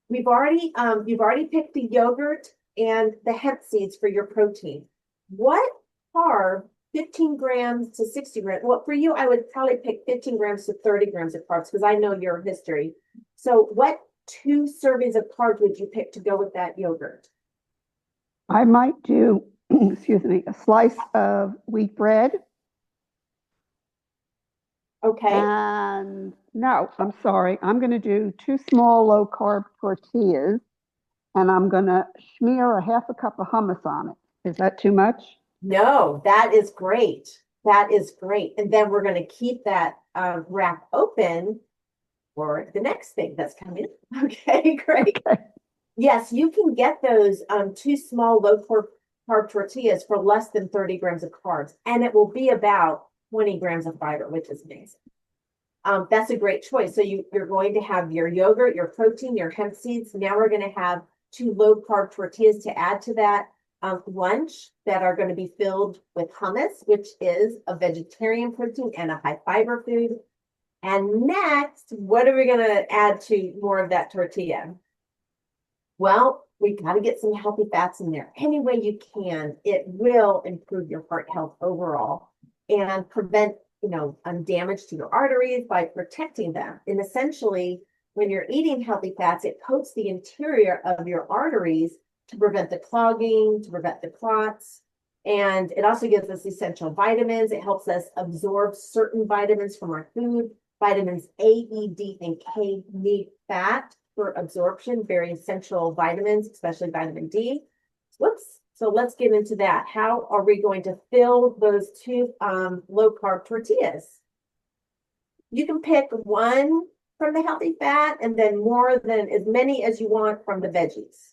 You've already picked the yogurt and the hemp seeds for your protein. What carb, 15 grams to 60 grams? Well, for you, I would probably pick 15 grams to 30 grams of carbs, because I know your history. So what 2 servings of carbs would you pick to go with that yogurt? I might do, excuse me, a slice of wheat bread. Okay. And no, I'm sorry. I'm going to do 2 small low carb tortillas, and I'm going to smear a half a cup of hummus on it. Is that too much? No, that is great. That is great. And then we're going to keep that wrap open for the next thing that's coming. Okay, great. Okay. Yes, you can get those 2 small low carb tortillas for less than 30 grams of carbs, and it will be about 20 grams of fiber, which is amazing. That's a great choice. So you're going to have your yogurt, your protein, your hemp seeds. Now we're going to have 2 low carb tortillas to add to that lunch that are going to be filled with hummus, which is a vegetarian protein and a high fiber food. And next, what are we going to add to more of that tortilla? Well, we got to get some healthy fats in there. Any way you can, it will improve your heart health overall and prevent, damage to your arteries by protecting them. And essentially, when you're eating healthy fats, it coats the interior of your arteries to prevent the clogging, to prevent the clots. And it also gives us essential vitamins. It helps us absorb certain vitamins from our food. Vitamins A, E, D, and K need fat for absorption, very essential vitamins, especially vitamin D. Whoops. So let's get into that. How are we going to fill those 2 low carb tortillas? You can pick one from the healthy fat and then more than as many as you want from the veggies.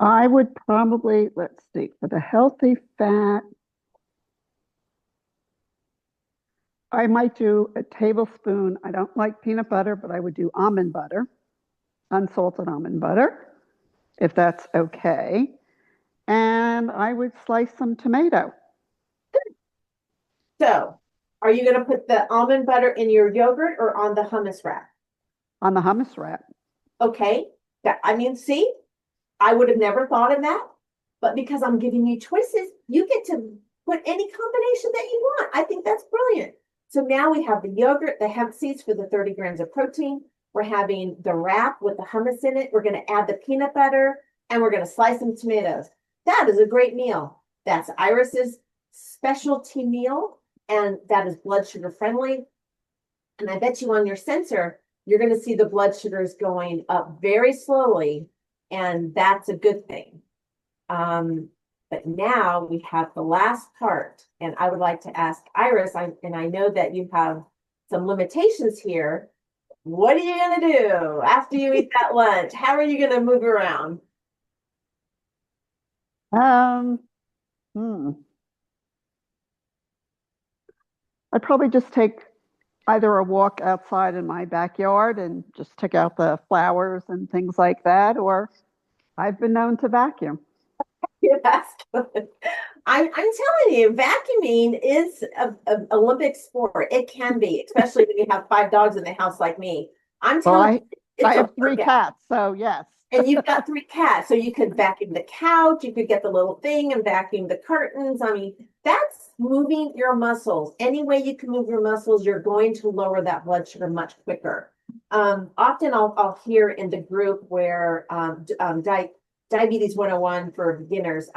I would probably, let's see, for the healthy fat, I might do a tablespoon. I don't like peanut butter, but I would do almond butter, unsalted almond butter, if that's okay. And I would slice some tomato. So, are you going to put the almond butter in your yogurt or on the hummus wrap? On the hummus wrap. Okay. See, I would have never thought of that, but because I'm giving you choices, you get to put any combination that you want. I think that's brilliant. So now we have the yogurt, the hemp seeds for the 30 grams of protein. We're having the wrap with the hummus in it. We're going to add the peanut butter, and we're going to slice some tomatoes. That is a great meal. That's Iris's specialty meal, and that is blood sugar friendly. And I bet you on your sensor, you're going to see the blood sugars going up very slowly, and that's a good thing. But now we have the last part, and I would like to ask Iris, and I know that you have some limitations here. What are you going to do after you eat that lunch? How are you going to move around? Hmm. I'd probably just take either a walk outside in my backyard and just take out the flowers and things like that, or I've been known to vacuum. Yeah, that's good. I'm telling you, vacuuming is an Olympic sport. It can be, especially when you have 5 dogs in the house like me. I'm Well, telling you, I it's a have 3 workout. cats, so yes. And you've got 3 cats, so you could vacuum the couch, you could get the little thing and vacuum the curtains. I mean, that's moving your muscles. Any way you can move your muscles, you're going to lower that blood sugar much quicker. Often I'll hear in the group where Diabetes 101 for beginners,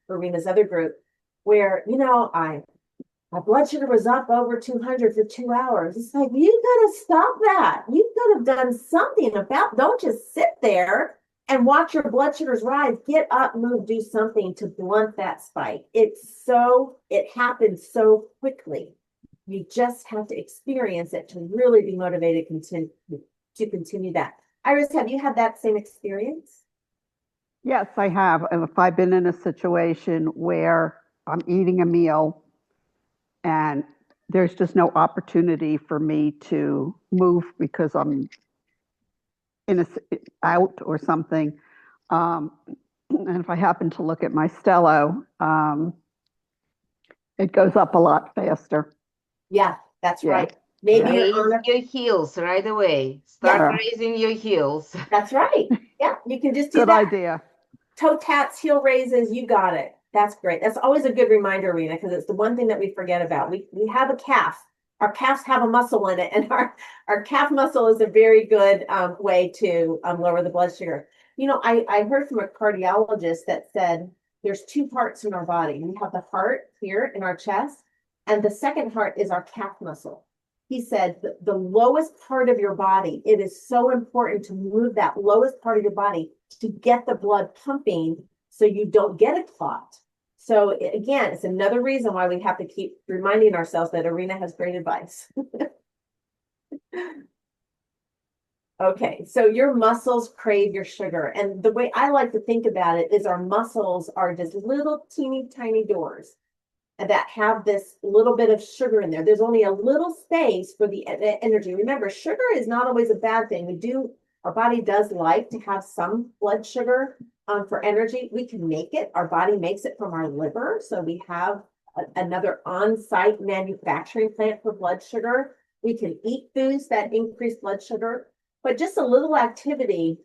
Arena's other group, where, my blood sugar was up over 200 for 2 hours. It's like, you gotta stop that. You've got to have done something about, don't just sit there and watch your blood sugars rise. Get up, move, do something to blunt that spike. It happens so quickly. You just have to experience it to really be motivated to continue that. Iris, have you had that same experience? Yes, I have. And if I've been in a situation where I'm eating a meal and there's just no opportunity for me to move because I'm out or something, and if I happen to look at my Stello, it goes up a lot faster. Yeah, that's Yeah. right. Maybe Yeah. you're Raise your heels right away. Start Yeah. raising your heels. That's right. Yeah, you can just do Good that. idea. Toe taps, heel raises, you got it. That's great. That's always a good reminder, Rena, because it's the one thing that we forget about. We have a calf. Our calves have a muscle in it, and our calf muscle is a very good way to lower the blood sugar. I heard from a cardiologist that said there's 2 parts in our body. We have the heart here in our chest, and the second heart is our calf muscle. He said the lowest part of your body, it is so important to move that lowest part of your body to get the blood pumping so you don't get a clot. So again, it's another reason why we have to keep reminding ourselves that Arena has great advice. Okay, so your muscles crave your sugar. And the way I like to think about it is our muscles are just little teeny tiny doors that have this little bit of sugar in there. There's only a little space for the energy. Remember, sugar is not always a bad thing. Our body does like to have some blood sugar for energy. We can make it. Our body makes it from our liver. So we have another on-site manufacturing plant for blood sugar. We can eat foods that increase blood sugar, but just a little activity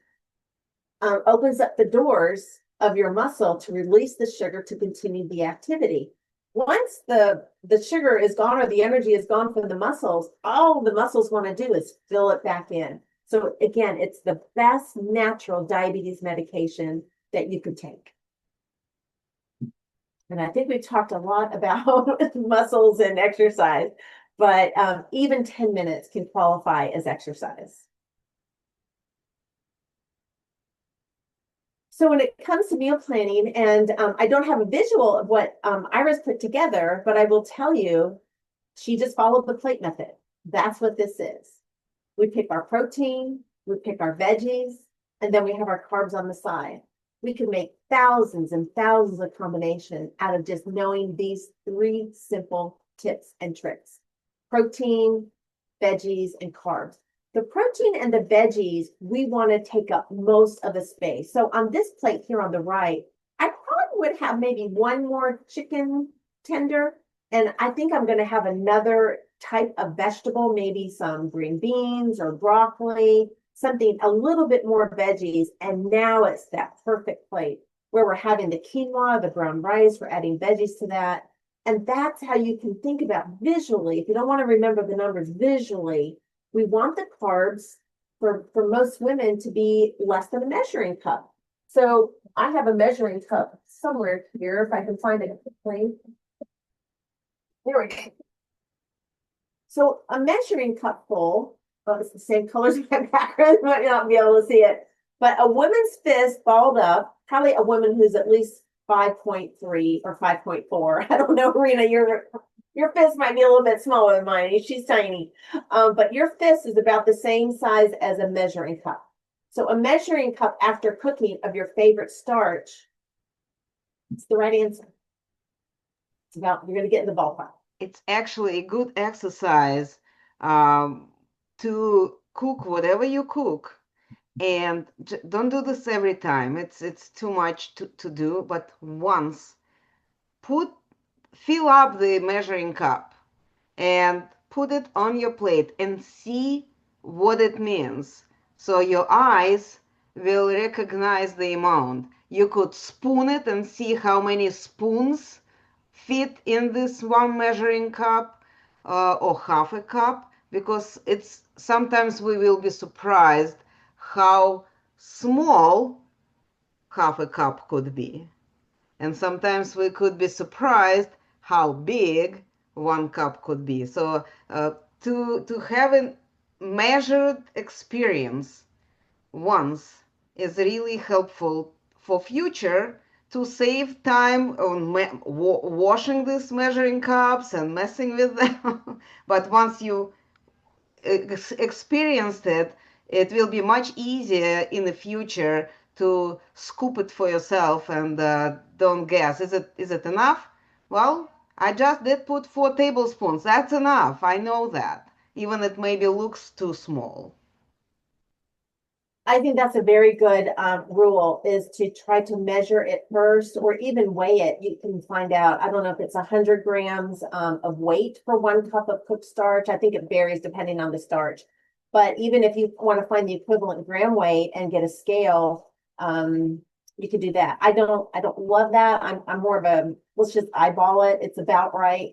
opens up the doors of your muscle to release the sugar to continue the activity. Once the sugar is gone or the energy is gone from the muscles, all the muscles want to do is fill it back in. So again, it's the best natural diabetes medication that you could take. And I think we've talked a lot about muscles and exercise, but even 10 minutes can qualify as exercise. So when it comes to meal planning, and I don't have a visual of what Iris put together, but I will tell you, she just followed the plate method. That's what this is. We pick our protein, we pick our veggies, and then we have our carbs on the side. We can make thousands and thousands of combinations out of just knowing these 3 simple tips and tricks: protein, veggies, and carbs. The protein and the veggies, we want to take up most of the space. So on this plate here on the right, I probably would have maybe 1 more chicken tender. And I think I'm going to have another type of vegetable, maybe some green beans or broccoli, something a little bit more veggies. And now it's that perfect plate where we're having the quinoa, the brown rice, we're adding veggies to that. And that's how you can think about visually. If you don't want to remember the numbers visually, we want the carbs for most women to be less than a measuring cup. So I have a measuring cup somewhere here, if I can find it quickly. There we go. So a measuring cup full, well, it's the same colors as my background, you might not be able to see it, but a woman's fist balled up, probably a woman who's at least 5.3 or 5.4. I don't know, Rena, your fist might be a little bit smaller than mine. She's tiny. But your fist is about the same size as a measuring cup. So a measuring cup after cooking of your favorite starch, it's the right answer. It's about, you're going to get in the ballpark. It's actually a good exercise to cook whatever you cook. And don't do this every time. It's too much to do. But once, fill up the measuring cup and put it on your plate and see what it means. So your eyes will recognize the amount. You could spoon it and see how many spoons fit in this one measuring cup or half a cup, because it's sometimes we will be surprised how small half a cup could be. And sometimes we could be surprised how big one cup could be. So to have a measured experience once is really helpful for future to save time on washing these measuring cups and messing with them. But once you experienced it, it will be much easier in the future to scoop it for yourself and don't guess. Is it enough? Well, I just did put 4 tablespoons. That's enough. I know that. Even it maybe looks too small. I think that's a very good rule, is to try to measure it first or even weigh it. You can find out, I don't know if it's 100 grams of weight for 1 cup of cooked starch. I think it varies depending on the starch. But even if you want to find the equivalent gram weight and get a scale, you could do that. I don't love that. I'm more of a, let's just eyeball it. It's about right.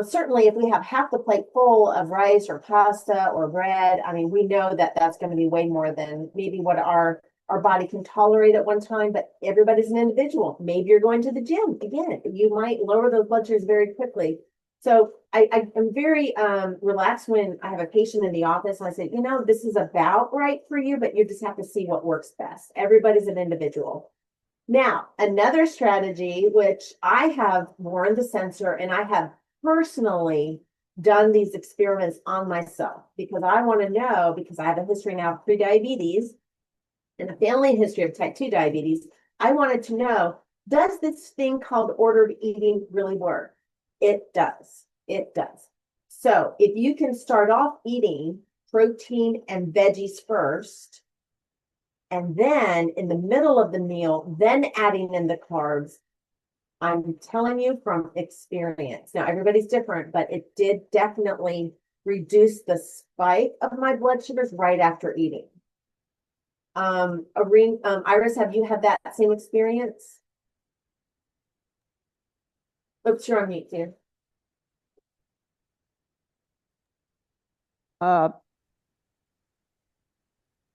Certainly, if we have half the plate full of rice or pasta or bread, I mean, we know that that's going to be way more than maybe what our body can tolerate at one time, but everybody's an individual. Maybe you're going to the gym. Again, you might lower those blood sugars very quickly. So I am very relaxed when I have a patient in the office and I say, you know, this is about right for you, but you just have to see what works best. Everybody's an individual. Now, another strategy, which I have worn the sensor and I have personally done these experiments on myself because I want to know, because I have a history now of prediabetes and a family history of type 2 diabetes. I wanted to know, does this thing called ordered eating really work? It does. It does. So if you can start off eating protein and veggies first, and then in the middle of the meal, then adding in the carbs, I'm telling you from experience. Now, everybody's different, but it did definitely reduce the spike of my blood sugars right after eating. Iris, have you had that same experience? Oops, you're on mute, dear.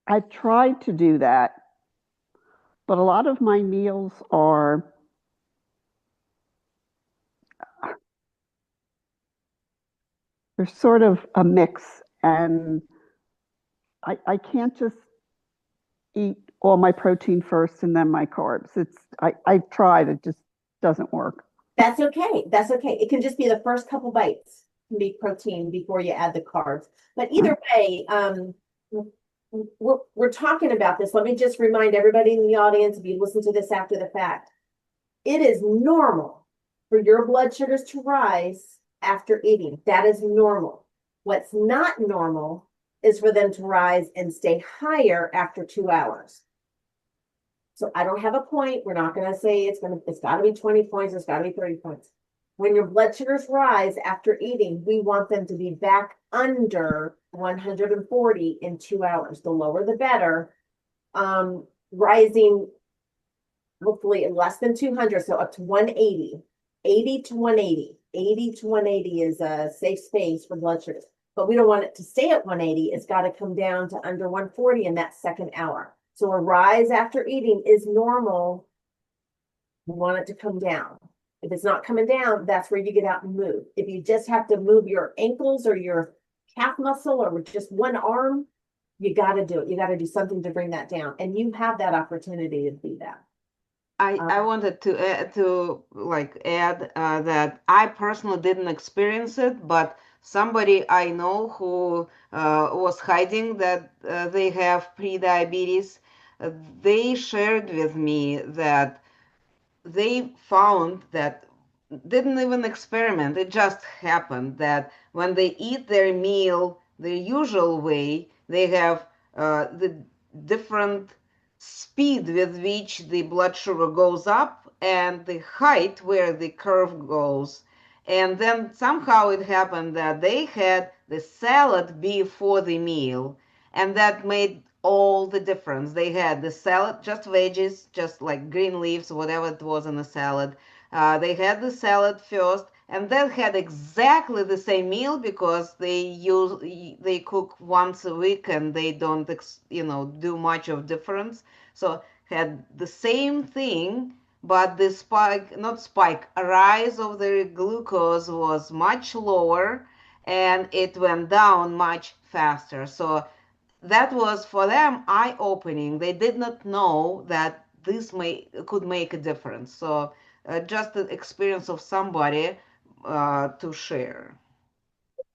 I've tried to do that, but a lot of my meals are they're sort of a mix, and I can't just eat all my protein first and then my carbs. I've tried, it just doesn't work. That's okay. That's okay. It can just be the first couple bites can be protein before you add the carbs. But either way, we're talking about this. Let me just remind everybody in the audience, if you listen to this after the fact, it is normal for your blood sugars to rise after eating. That is normal. What's not normal is for them to rise and stay higher after 2 hours. So I don't have a point. We're not going to say it's got to be 20 points. It's got to be 30 points. When your blood sugars rise after eating, we want them to be back under 140 in 2 hours. The lower, the better. Rising hopefully less than 200, so up to 180, 80 to 180 80 to 180 is a safe space for blood sugars, but we don't want it to stay at 180. It's got to come down to under 140 in that second hour. So a rise after eating is normal. We want it to come down. If it's not coming down, that's where you get out and move. If you just have to move your ankles or your calf muscle or with just one arm, you got to do it. You got to do something to bring that down. And you have that opportunity to do that. I wanted to add that I personally didn't experience it, but somebody I know who was hiding that they have pre-diabetes, they shared with me that they found that didn't even experiment, it just happened that when they eat their meal the usual way, they have the different speed with which the blood sugar goes up and the height where the curve goes. And then somehow it happened that they had the salad before the meal, and that made all the difference. They had the salad, just veggies, just like green leaves, whatever it was in the salad. They had the salad first, and then had exactly the same meal because they cook once a week and they don't do much of difference. So had the same thing, but the a rise of the glucose was much lower, and it went down much faster. So that was for them eye-opening. They did not know that this could make a difference. So just the experience of somebody to share.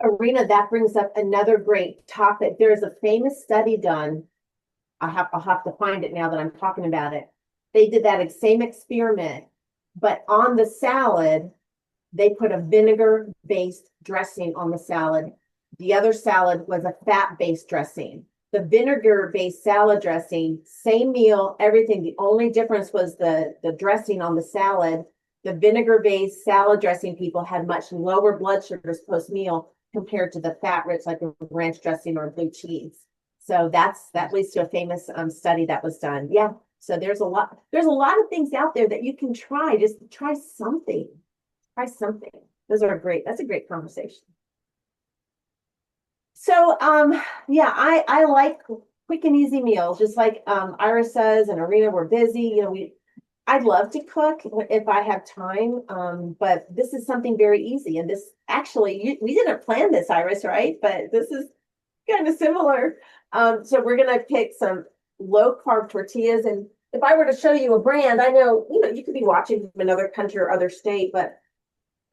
Irina, that brings up another great topic. There's a famous study done. I'll have to find it now that I'm talking about it. They did that same experiment, but on the salad, they put a vinegar-based dressing on the salad. The other salad was a fat-based dressing. The vinegar-based salad dressing, same meal, everything. The only difference was the dressing on the salad. The vinegar-based salad dressing people had much lower blood sugars post-meal compared to the fat-rich, like a ranch dressing or blue cheese. So that leads to a famous study that was done. Yeah. So there's a lot of things out there that you can try. Just try something. Try something. That's a great conversation. So yeah, I like quick and easy meals, just like Iris says, and Irina, we're busy. I'd love to cook if I have time, but this is something very easy. And this actually, we didn't plan this, Iris, right? But this is kind of similar. So we're gonna pick some low carb tortillas. And if I were to show you a brand, I know, you could be watching from another country or other state,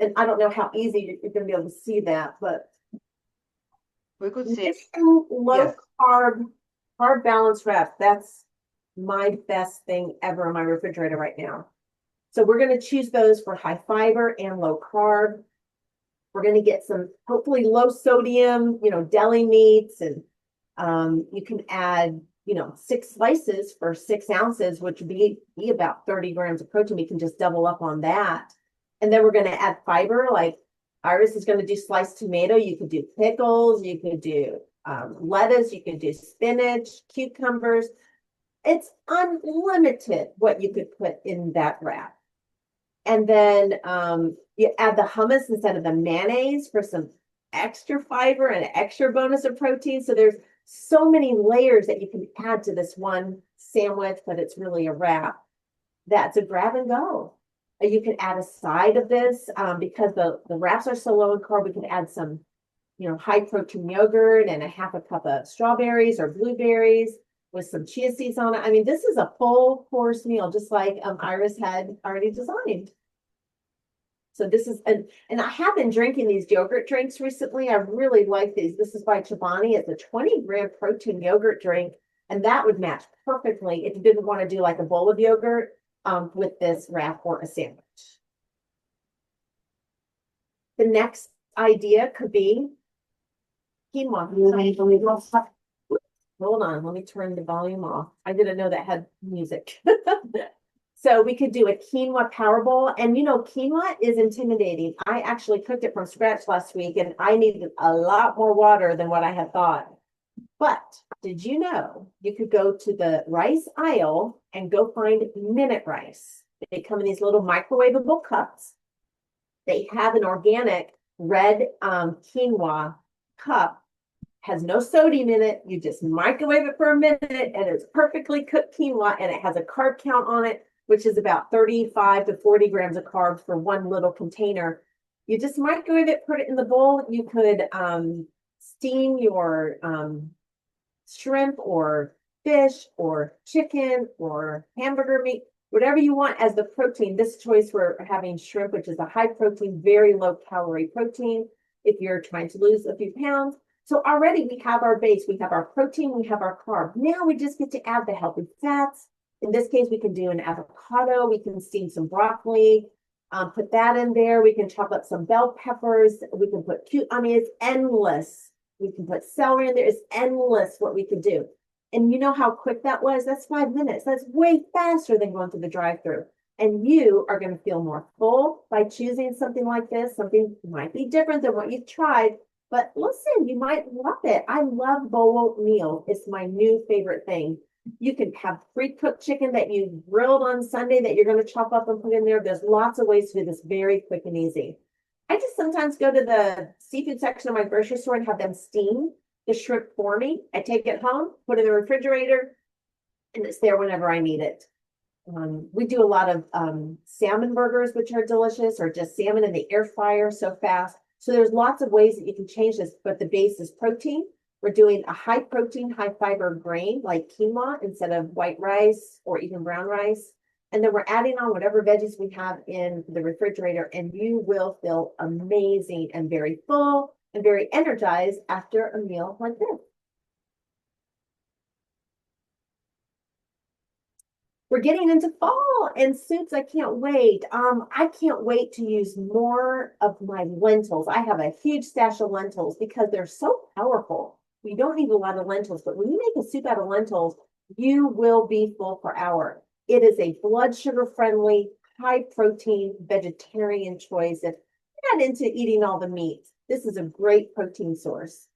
and I don't know how easy you're gonna be able to see that, but we could see low carb balance wrap. That's my best thing ever in my refrigerator right now. So we're going to choose those for high fiber and low carb. We're going to get some hopefully low sodium, deli meats, and you can add, 6 slices for 6 ounces, which would be about 30 grams of protein. We can just double up on that. And then we're going to add fiber, like Iris is going to do sliced tomato. You could do pickles. You could do lettuce. You could do spinach, cucumbers. It's unlimited what you could put in that wrap. And then you add the hummus instead of the mayonnaise for some extra fiber and extra bonus of protein. So there's so many layers that you can add to this one sandwich, but it's really a wrap. That's a grab and go. You can add a side of this because the wraps are so low in carb. We can add some, high protein yogurt and a half a cup of strawberries or blueberries with some chia seeds on it. I mean, this is a full course meal, just like Iris had already designed. So this is, and I have been drinking these yogurt drinks recently. I really like these. This is by Chobani. It's a 20-gram protein yogurt drink, and that would match perfectly if you didn't want to do like a bowl of yogurt with this wrap or a sandwich. The next idea could be quinoa. Hold on, let me turn the volume off. I didn't know that had music. So we could do a quinoa power bowl. And quinoa is intimidating. I actually cooked it from scratch last week and I needed a lot more water than what I had thought. But did you know you could go to the rice aisle and go find minute rice? They come in these little microwavable cups. They have an organic red quinoa cup, has no sodium in it. You just microwave it for a minute and it's perfectly cooked quinoa, and it has a carb count on it, which is about 35 to 40 grams of carbs for one little container. You just microwave it, put it in the bowl. You could steam your shrimp or fish or chicken or hamburger meat, whatever you want as the protein. This choice we're having shrimp, which is a high protein, very low calorie protein if you're trying to lose a few pounds. So already we have our base, we have our protein, we have our carb. Now we just get to add the healthy fats. In this case, we can do an avocado, we can steam some broccoli, put that in there. We can chop up some bell peppers. We can put I mean, it's endless. We can put celery in there. It's endless what we could do. And you know how quick that was? That's 5 minutes. That's way faster than going through the drive-through. And you are going to feel more full by choosing something like this. Something might be different than what you've tried, but listen, you might love it. I love bowl meal. It's my new favorite thing. You can have pre-cooked chicken that you grilled on Sunday that you're going to chop up and put in there. There's lots of ways to do this very quick and easy. I just sometimes go to the seafood section of my grocery store and have them steam the shrimp for me. I take it home, put it in the refrigerator, and it's there whenever I need it. We do a lot of salmon burgers, which are delicious, or just salmon in the air fryer so fast. So there's lots of ways that you can change this, but the base is protein. We're doing a high protein, high fiber grain like quinoa instead of white rice or even brown rice. And then we're adding on whatever veggies we have in the refrigerator, and you will feel amazing and very full and very energized after a meal like this. We're getting into fall and soups. I can't wait. I can't wait to use more of my lentils. I have a huge stash of lentils because they're so powerful. We don't need a lot of lentils, but when you make a soup out of lentils, you will be full for hours. It is a blood sugar friendly, high protein vegetarian choice. If you're not into eating all the meat, this is a great protein source.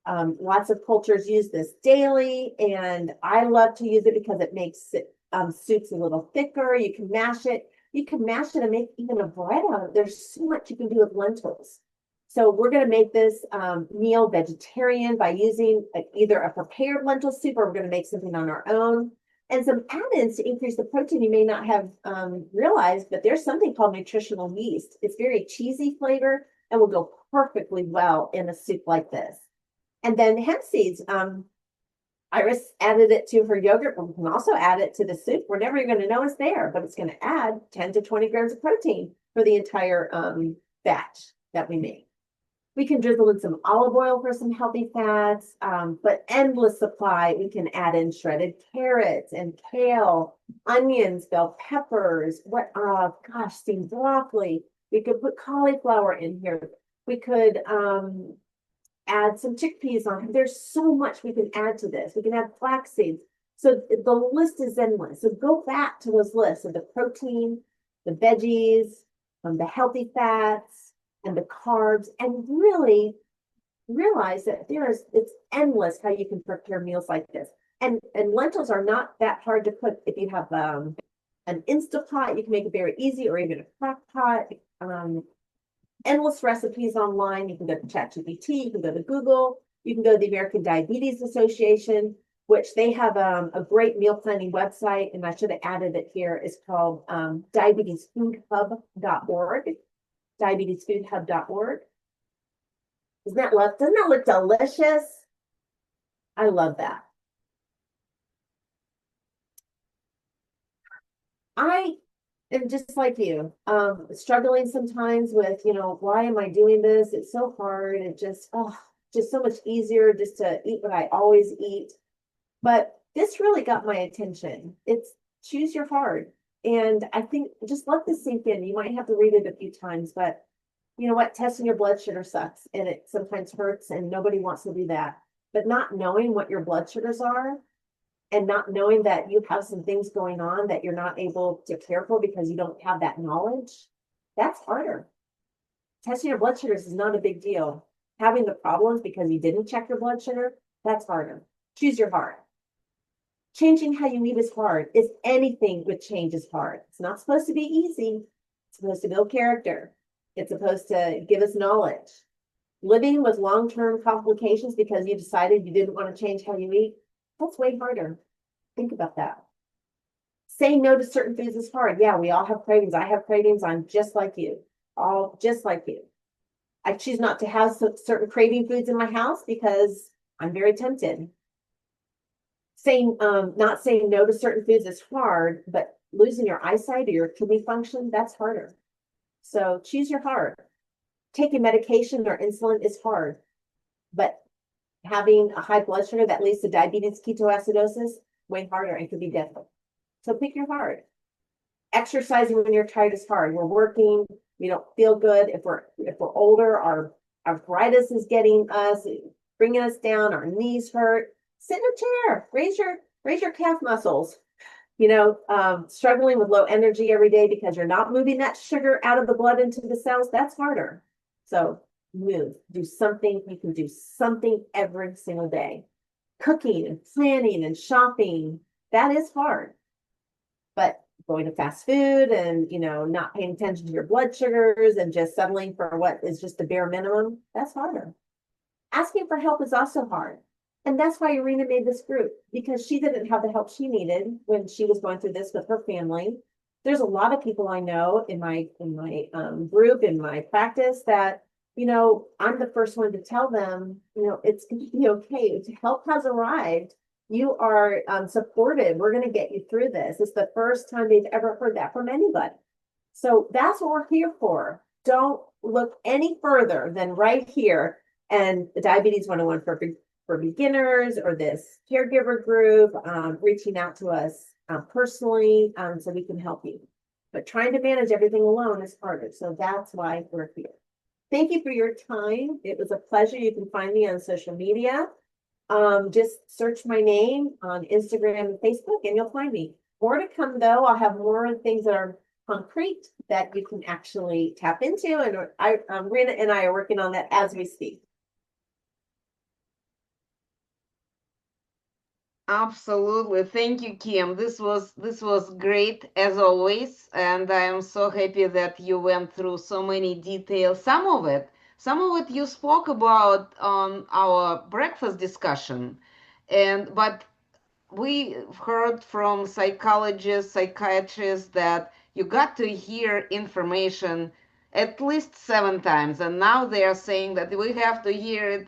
Lots of cultures use this daily, and I love to use it because it makes it soups a little thicker. You can mash it. You can mash it and make even a bread out of it. There's so much you can do with lentils. So we're going to make this meal vegetarian by using either a prepared lentil soup, or we're going to make something on our own. And some add-ins to increase the protein you may not have realized, but there's something called nutritional yeast. It's very cheesy flavor and will go perfectly well in a soup like this. And then hemp seeds. Iris added it to her yogurt, but we can also add it to the soup. We're never going to know it's there, but it's going to add 10 to 20 grams of protein for the entire batch that we make. We can drizzle in some olive oil for some healthy fats, but endless supply. We can add in shredded carrots and kale, onions, bell peppers, steamed broccoli. We could put cauliflower in here. We could add some chickpeas on. There's so much we can add to this. We can add flax seeds. So the list is endless. So go back to those lists of the protein, the veggies, the healthy fats, and the carbs, and really realize that it's endless how you can prepare meals like this. And lentils are not that hard to cook. If you have an Instapot, you can make it very easy, or even a crock pot. Endless recipes online. You can go to ChatGPT, you can go to Google, you can go to the American Diabetes Association, which they have a great meal planning website, and I should have added it here. It's called diabetesfoodhub.org. Diabetesfoodhub.org. Doesn't that look delicious? I love that. I am just like you, struggling sometimes with, why am I doing this? It's so hard. It just so much easier just to eat what I always eat. But this really got my attention. It's choose your heart. And I think just let this sink in. You might have to read it a few times, but you know what? Testing your blood sugar sucks, and it sometimes hurts, and nobody wants to do that. But not knowing what your blood sugars are, and not knowing that you have some things going on that you're not able to care for because you don't have that knowledge, that's harder. Testing your blood sugars is not a big deal. Having the problems because you didn't check your blood sugar, that's harder. Choose your heart. Changing how you eat is hard. Is anything with change is hard. It's not supposed to be easy. It's supposed to build character. It's supposed to give us knowledge. Living with long-term complications because you decided you didn't want to change how you eat, that's way harder. Think about that. Saying no to certain foods is hard. Yeah, we all have cravings. I have cravings. I'm just like you, all just like you. I choose not to have certain craving foods in my house because I'm very tempted. Not saying no to certain foods is hard, but losing your eyesight or your kidney function, that's harder. So choose your heart. Taking medication or insulin is hard, but having a high blood sugar that leads to diabetes, ketoacidosis, way harder and could be deadly. So pick your heart. Exercising when you're tired is hard. We're working, we don't feel good. If we're older, our arthritis is getting us, bringing us down, our knees hurt. Sit in a chair, raise your calf muscles. Struggling with low energy every day because you're not moving that sugar out of the blood into the cells, that's harder. So move, do something. You can do something every single day. Cooking and planning and shopping, that is hard. But going to fast food and, not paying attention to your blood sugars and just settling for what is just the bare minimum, that's harder. Asking for help is also hard. And that's why Irina made this group, because she didn't have the help she needed when she was going through this with her family. There's a lot of people I know in my group, in my practice that, I'm the first one to tell them, it's going to be okay. Help has arrived. You are supported. We're going to get you through this. It's the first time they've ever heard that from anybody. So that's what we're here for. Don't look any further than right here and the Diabetes 101 for beginners or this caregiver group, reaching out to us personally so we can help you. But trying to manage everything alone is harder. So that's why we're here. Thank you for your time. It was a pleasure. You can find me on social media. Just search my name on Instagram and Facebook and you'll find me. More to come though. I'll have more things that are concrete that you can actually tap into. And Rena and I are working on that as we speak. Absolutely. Thank you, Kim. This was great as always, and I am so happy that you went through so many details. Some of it you spoke about on our breakfast discussion, but we heard from psychologists, psychiatrists that you got to hear information at least 7 times, and now they are saying that we have to hear it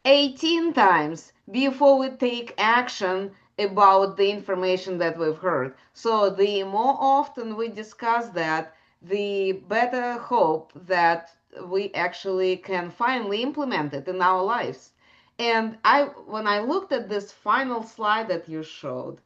18 times before we take action about the information that we've heard. So the more often we discuss that, the better hope that we actually can finally implement it in our lives. And when I looked at this final slide that you showed,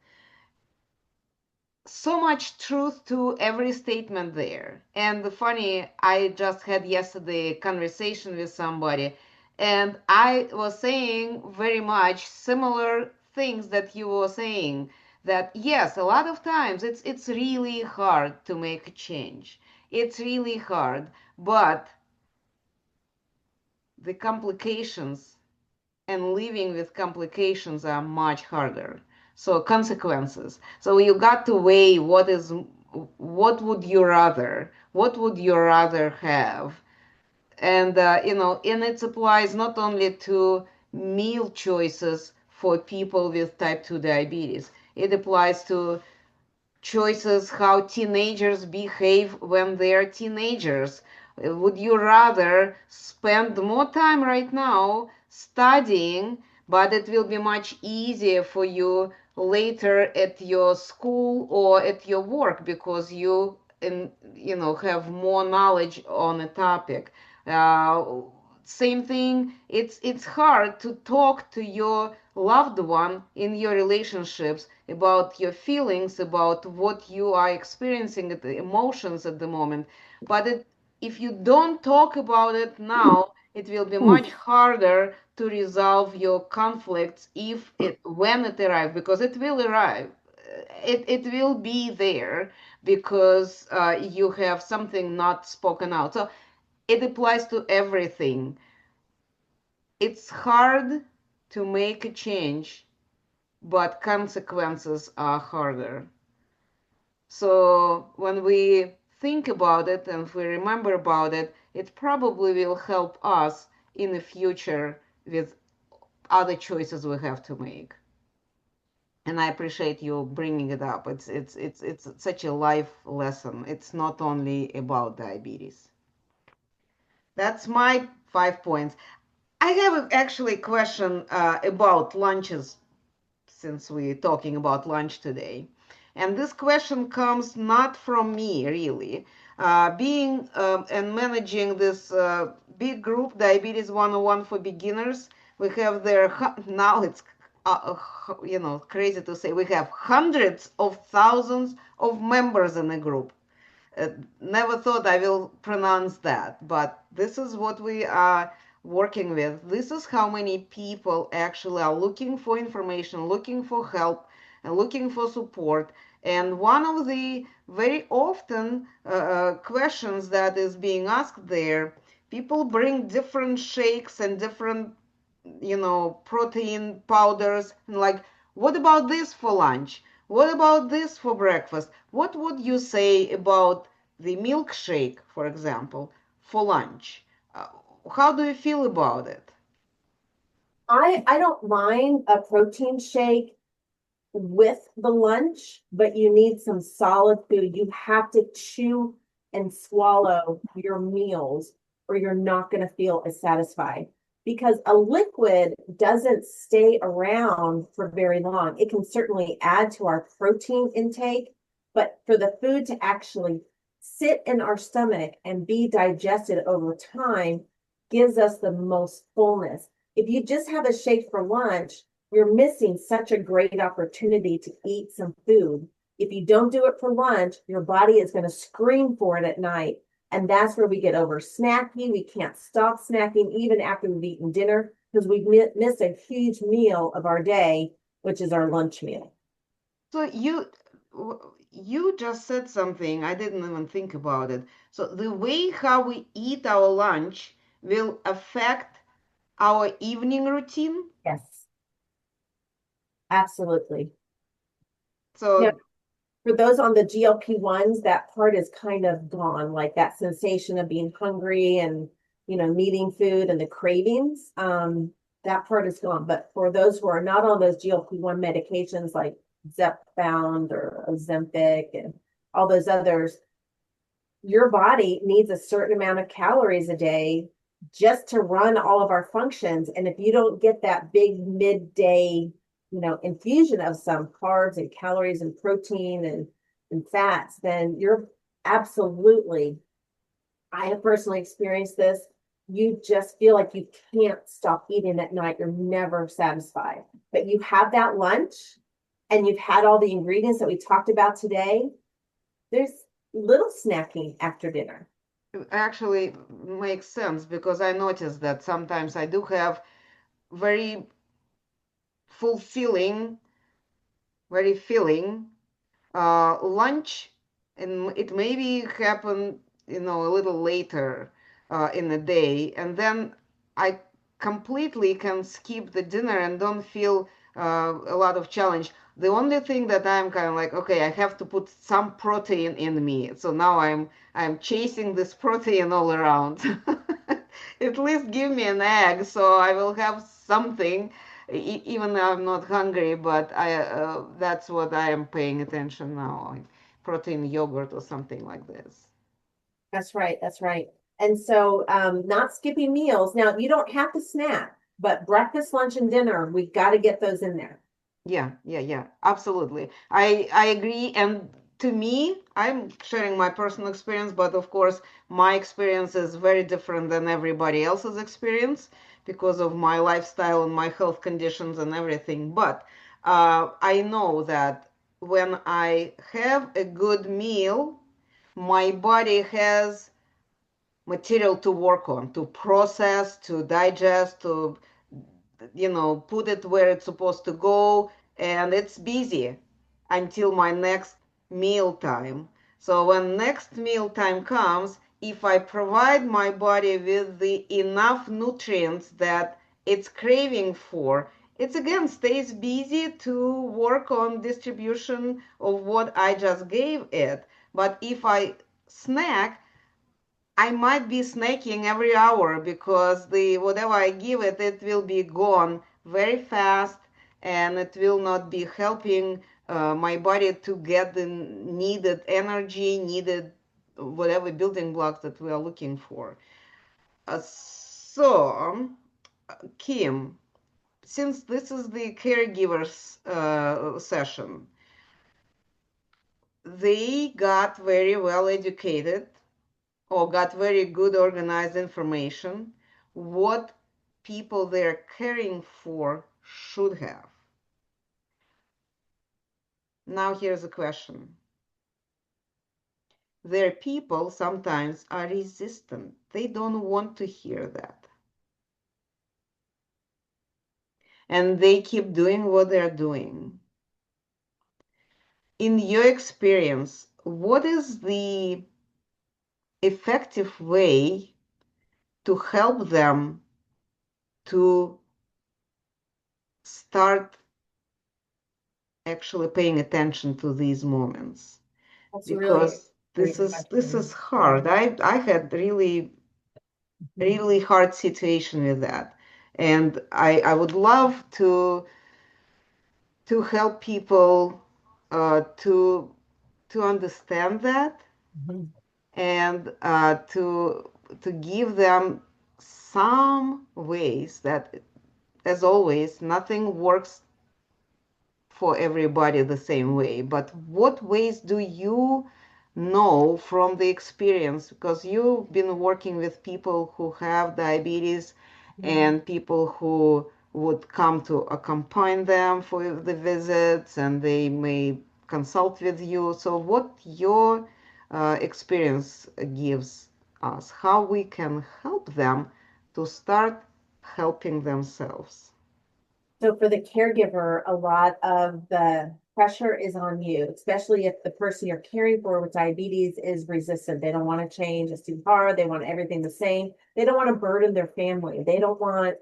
so much truth to every statement there. And funny, I just had yesterday a conversation with somebody, and I was saying very much similar things that you were saying. That yes, a lot of times it's really hard to make a change. It's really hard, but the complications and living with complications are much harder. So consequences. So you got to weigh what would you rather? What would you rather have? And and it applies not only to meal choices for people with type 2 diabetes. It applies to choices how teenagers behave when they're teenagers. Would you rather spend more time right now studying, but it will be much easier for you later at your school or at your work because have more knowledge on a topic? Uh, Same thing. It's hard to talk to your loved one in your relationships about your feelings, about what you are experiencing, the emotions at the moment. But if you don't talk about it now, it will be much harder to resolve your conflicts when it arrives, because it will arrive. It will be there because you have something not spoken out. So it applies to everything. It's hard to make a change, but consequences are harder. So when we think about it and if we remember about it, it probably will help us in the future with other choices we have to make. And I appreciate you bringing it up. It's such a life lesson. It's not only about diabetes. That's my 5 points. I have actually a question about lunches since we're talking about lunch today. And this question comes not from me, really. Being and managing this big group, Diabetes 101 for Beginners, we have there, now it's, crazy to say, we have hundreds of thousands of members in the group. Never thought I will pronounce that, but this is what we are working with. This is how many people actually are looking for information, looking for help, and looking for support. And one of the very often questions that is being asked there, people bring different shakes and different, protein powders, and like, what about this for lunch? What about this for breakfast? What would you say about the milkshake, for example, for lunch? How do you feel about it? I don't mind a protein shake with the lunch, but you need some solid food. You have to chew and swallow your meals, or you're not going to feel as satisfied. Because a liquid doesn't stay around for very long. It can certainly add to our protein intake, but for the food to actually sit in our stomach and be digested over time gives us the most fullness. If you just have a shake for lunch, you're missing such a great opportunity to eat some food. If you don't do it for lunch, your body is going to scream for it at night. And that's where we get over snacky. We can't stop snacking even after we've eaten dinner because we've missed a huge meal of our day, which is our lunch meal. So you just said something I didn't even think about it. So the way how we eat our lunch will affect our evening routine. Yes, absolutely. So Now, for those on the GLP-1s, that part is kind of gone, like that sensation of being hungry and, needing food and the cravings. That part is gone. But for those who are not on those GLP-1 medications like Zepbound or Ozempic and all those others, your body needs a certain amount of calories a day just to run all of our functions. And if you don't get that big midday, infusion of some carbs and calories and protein and fats, then you're absolutely, I have personally experienced this. You just feel like you can't stop eating at night. You're never satisfied. But you have that lunch and you've had all the ingredients that we talked about today. There's little snacking after dinner. it actually makes sense because I noticed that sometimes I do have very fulfilling, very filling lunch, and it maybe happen, a little later in the day, and then I completely can skip the dinner and don't feel a lot of challenge. The only thing that I'm kind of like, okay, I have to put some protein in me. So now I'm chasing this protein all around. At least give me an egg so I will have something even though I'm not hungry, but that's what I am paying attention now, like protein yogurt or something like this. That's right. That's right. And so, not skipping meals. Now, you don't have to snack, but breakfast, lunch, and dinner, we've got to get those in there. Yeah, absolutely. I agree. And to me, I'm sharing my personal experience, but of course, my experience is very different than everybody else's experience because of my lifestyle and my health conditions and everything. But I know that when I have a good meal, my body has material to work on, to process, to digest, to put it where it's supposed to go, and it's busy until my next meal time. So when next meal time comes, if I provide my body with the enough nutrients that it's craving for, it again stays busy to work on distribution of what I just gave it. But if I snack, I might be snacking every hour because the whatever I give it, it will be gone very fast, and it will not be helping my body to get the needed energy, needed whatever building blocks that we are looking for. So, Kim, since this is the caregivers session, they got very well educated or got very good organized information what people they're caring for should have. Now here's a question. Their people sometimes are resistant. They don't want to hear that. And they keep doing what they're doing. In your experience, what is the effective way to help them to start actually paying attention to these moments? That's really Because great this question. is hard. I had really hard situation with that, and I would love to help people to understand that, Mhm. and to give them some ways that, as always, nothing works for everybody the same way. But what ways do you know from the experience? Because you've been working with people who have diabetes and people who would come to accompany them for the visits, and they may consult with you. So, what your experience gives us, how we can help them to start helping themselves. So for the caregiver, a lot of the pressure is on you, especially if the person you're caring for with diabetes is resistant. They don't want to change. It's too hard. They want everything the same. They don't want to burden their family. They don't want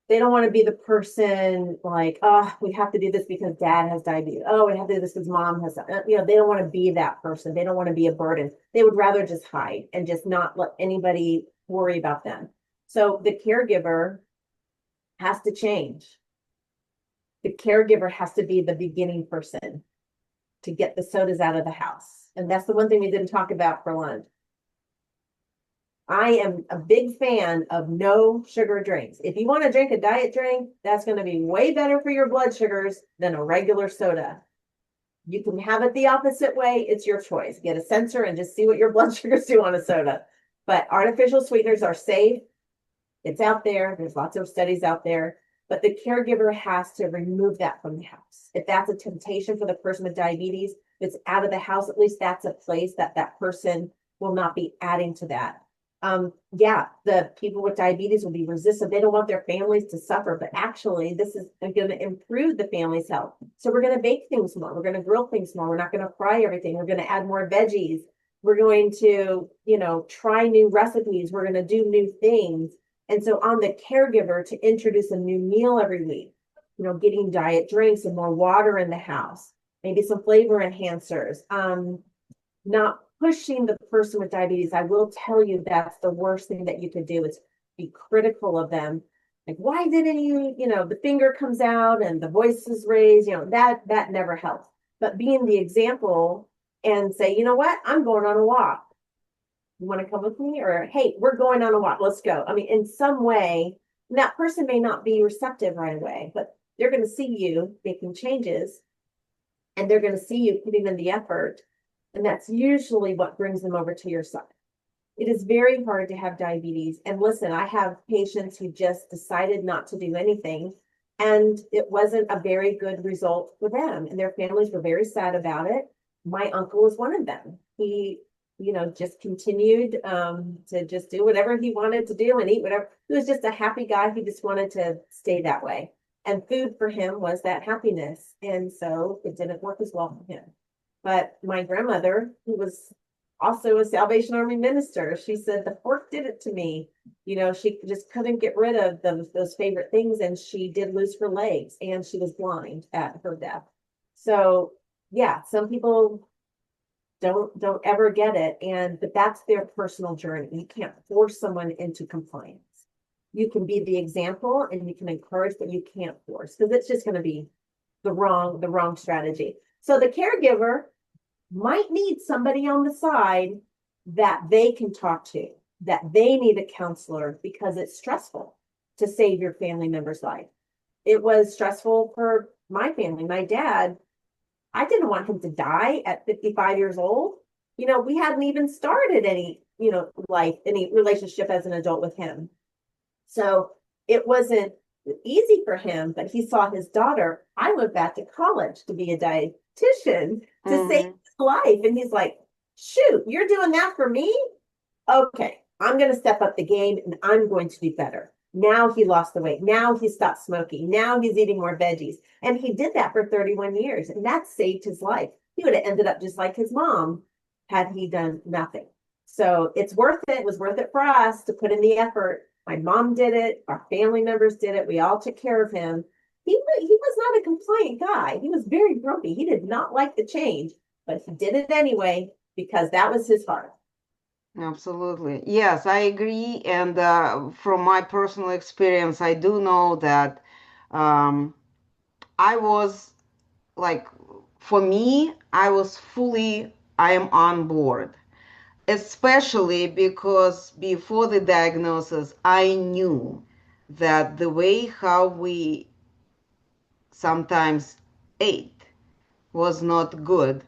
to be the person like, oh, we have to do this because dad has diabetes. Oh, we have to do this because mom has, they don't want to be that person. They don't want to be a burden. They would rather just hide and just not let anybody worry about them. So the caregiver has to change. The caregiver has to be the beginning person to get the sodas out of the house. And that's the one thing we didn't talk about for lunch. I am a big fan of no sugar drinks. If you want to drink a diet drink, that's going to be way better for your blood sugars than a regular soda. You can have it the opposite way. It's your choice. Get a sensor and just see what your blood sugars do on a soda. But artificial sweeteners are safe. It's out there. There's lots of studies out there. But the caregiver has to remove that from the house. If that's a temptation for the person with diabetes, if it's out of the house, at least that's a place that that person will not be adding to that. Yeah, the people with diabetes will be resistant. They don't want their families to suffer, but actually this is going to improve the family's health. So we're going to bake things more. We're going to grill things more. We're not going to fry everything. We're going to add more veggies. We're going to, try new recipes. We're going to do new things. And so on the caregiver to introduce a new meal every week, getting diet drinks and more water in the house, maybe some flavor enhancers, not pushing the person with diabetes. I will tell you that's the worst thing that you could do is be critical of them. Like, why didn't you, the finger comes out and the voice is raised, that never helps. But being the example and say, you know what, I'm going on a walk. You want to come with me? Or, hey, we're going on a walk. Let's go. I mean, in some way, that person may not be receptive right away, but they're going to see you making changes and they're going to see you putting in the effort. And that's usually what brings them over to your side. It is very hard to have diabetes. And listen, I have patients who just decided not to do anything. And it wasn't a very good result for them. And their families were very sad about it. My uncle was one of them. He, just continued to just do whatever he wanted to do and eat whatever. He was just a happy guy. He just wanted to stay that way. And food for him was that happiness. And so it didn't work as well for him. But my grandmother, who was also a Salvation Army minister, she said the pork did it to me. She just couldn't get rid of those favorite things, and she did lose her legs, and she was blind at her death. So yeah, some people don't ever get it. But that's their personal journey. You can't force someone into compliance. You can be the example and you can encourage, but you can't force, because it's just going to be the wrong strategy. So the caregiver might need somebody on the side that they can talk to, that they need a counselor, because it's stressful to save your family member's life. It was stressful for my family. My dad, I didn't want him to die at 55 years old. We hadn't even started any, any relationship as an adult with him. So it wasn't easy for him, but he saw his daughter. I went back to college to be a dietitian to save his life. And he's like, shoot, you're doing that for me? Okay, I'm going to step up the game and I'm going to do better. Now he lost the weight. Now he stopped smoking. Now he's eating more veggies. And he did that for 31 years. And that saved his life. He would have ended up just like his mom had he done nothing. So it's worth it. It was worth it for us to put in the effort. My mom did it. Our family members did it. We all took care of him. He was not a compliant guy. He was very grumpy. He did not like the change, but he did it anyway because that was his heart. Absolutely. Yes, I agree. And from my personal experience, I do know that I was like, for me, I am on board, especially because before the diagnosis, I knew that the way how we sometimes ate was not good.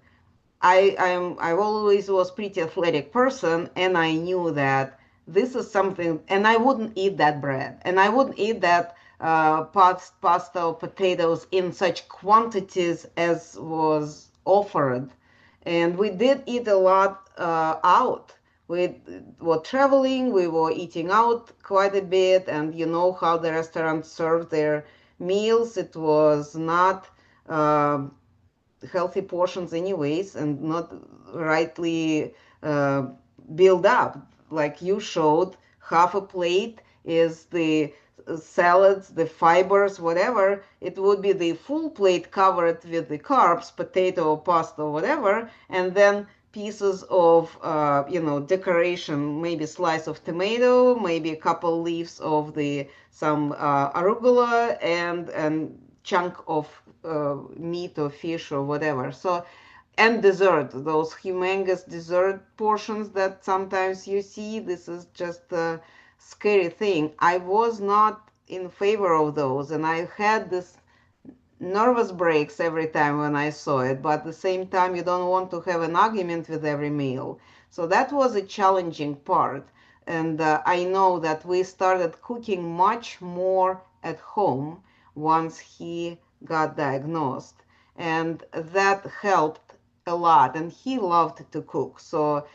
I always was pretty athletic person, and I knew that this is something, and I wouldn't eat that bread, and I wouldn't eat that pasta or potatoes in such quantities as was offered. And we did eat a lot out. We were traveling, we were eating out quite a bit, and you know how the restaurants serve their meals. It was not healthy portions anyways, and not rightly uh, built up. Like you showed, half a plate is the salads, the fibers, whatever. It would be the full plate covered with the carbs, potato, pasta, whatever, and then pieces of decoration, maybe slice of tomato, maybe a couple leaves of the some arugula, and chunk of meat or fish or whatever. So, and dessert, those humongous dessert portions that sometimes you see, this is just a scary thing. I was not in favor of those, and I had this nervous breaks every time when I saw it, but at the same time, you don't want to have an argument with every meal. So that was a challenging part. And I know that we started cooking much more at home once he got diagnosed. And that helped a lot. And he loved to cook. So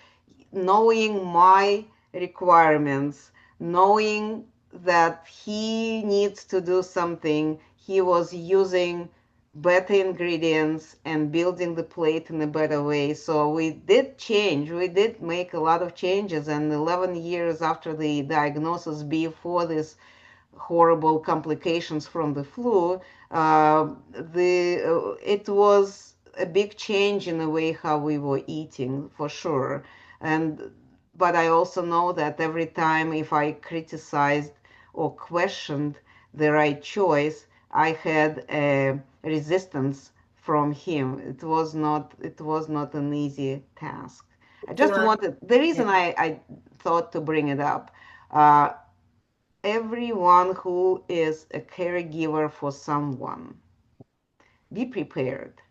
knowing my requirements, knowing that he needs to do something, he was using better ingredients and building the plate in a better way. So we did change. We did make a lot of changes. And 11 years after the diagnosis, before this horrible complications from the flu, it was a big change in the way how we were eating, for sure. And but I also know that every time if I criticized or questioned the right choice, I had a resistance from him. It was not an easy task. I just wanted the reason I thought to bring it up. Uh, Everyone who is a caregiver for someone, be prepared,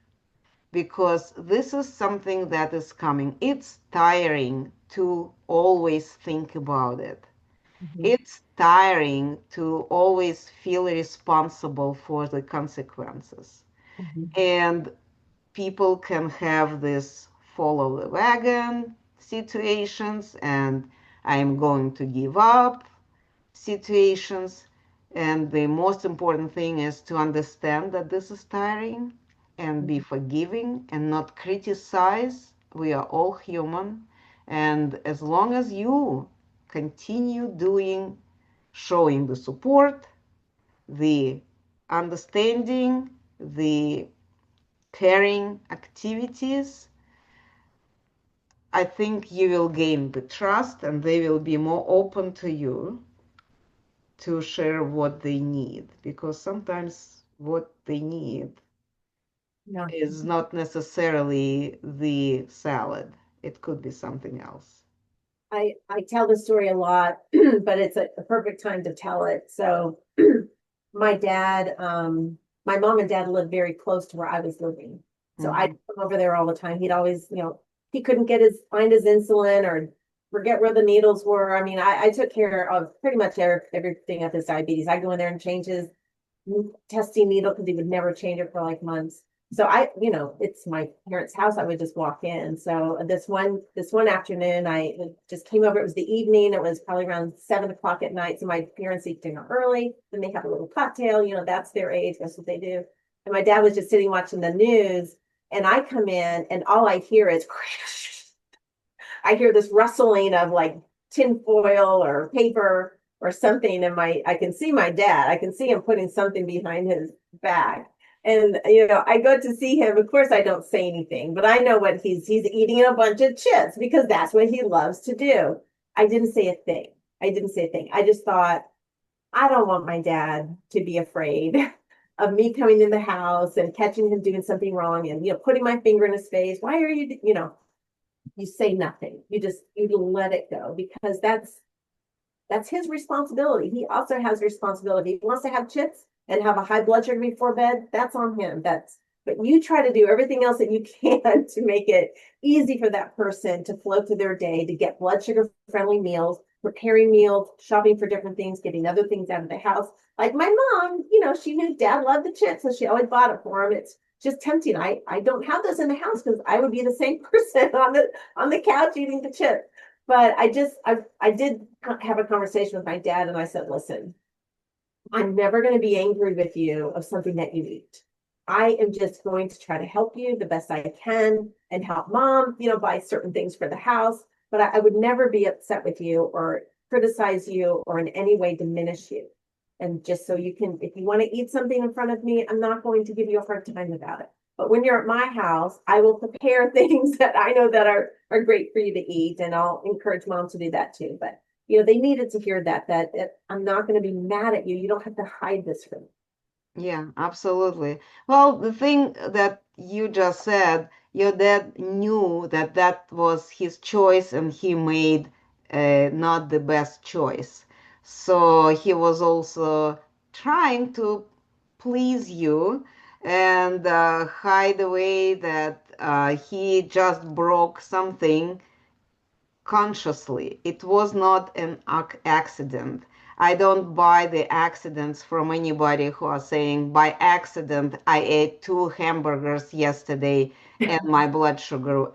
because this is something that is coming. It's tiring to always think about it. It's tiring to always feel responsible for the consequences. And people can have this follow the wagon situations, and I'm going to give up situations. And the most important thing is to understand that this is tiring and be forgiving and not criticize. We are all human. And as long as you continue showing the support, the understanding, the caring activities, I think you will gain the trust and they will be more open to you to share what they need, because sometimes what they need No. is not necessarily the salad. It could be something else. I tell the story a lot, but it's a perfect time to tell it. So my dad, my mom and dad lived very close to where I was living. So I'd Mhm. come over there all the time. He'd always, he couldn't find his insulin or forget where the needles were. I mean, I took care of pretty much everything at this diabetes. I go in there and change his testing needle because he would never change it for like months. So it's my parents' house. I would just walk in. So this one afternoon, I just came over. It was the evening. It was probably around 7 o'clock at night. So my parents eat dinner early. Then they have a little cocktail. That's their age. That's what they do. And my dad was just sitting watching the news. And I come in, and all I hear is I hear this rustling of like tin foil or paper or something. And I can see my dad. I can see him putting something behind his back. And I go to see him. Of course, I don't say anything, but I know what he's eating a bunch of chips because that's what he loves to do. I didn't say a thing. I didn't say a thing. I just thought, I don't want my dad to be afraid of me coming in the house and catching him doing something wrong and putting my finger in his face. Why are you say nothing. You let it go because that's his responsibility. He also has responsibility. If he wants to have chips and have a high blood sugar before bed, that's on him. But you try to do everything else that you can to make it easy for that person to flow through their day, to get blood sugar friendly meals, preparing meals, shopping for different things, getting other things out of the house. Like my mom, she knew dad loved the chips, so she always bought it for him. It's just tempting. I don't have those in the house because I would be the same person on the couch eating the chips. But I did have a conversation with my dad and I said, listen, I'm never going to be angry with you of something that you eat. I am just going to try to help you the best I can and help mom, buy certain things for the house. But I would never be upset with you or criticize you or in any way diminish you. And just so you can, if you want to eat something in front of me, I'm not going to give you a hard time about it. But when you're at my house, I will prepare things that I know that are great for you to eat. And I'll encourage mom to do that too. But they needed to hear that I'm not going to be mad at you. You don't have to hide this from me. Yeah, absolutely. Well, the thing that you just said, your dad knew that that was his choice and he made not the best choice. So he was also trying to please you and hide away that he just broke something consciously. It was not an accident. I don't buy the accidents from anybody who are saying, by accident, I ate 2 hamburgers yesterday and my blood sugar.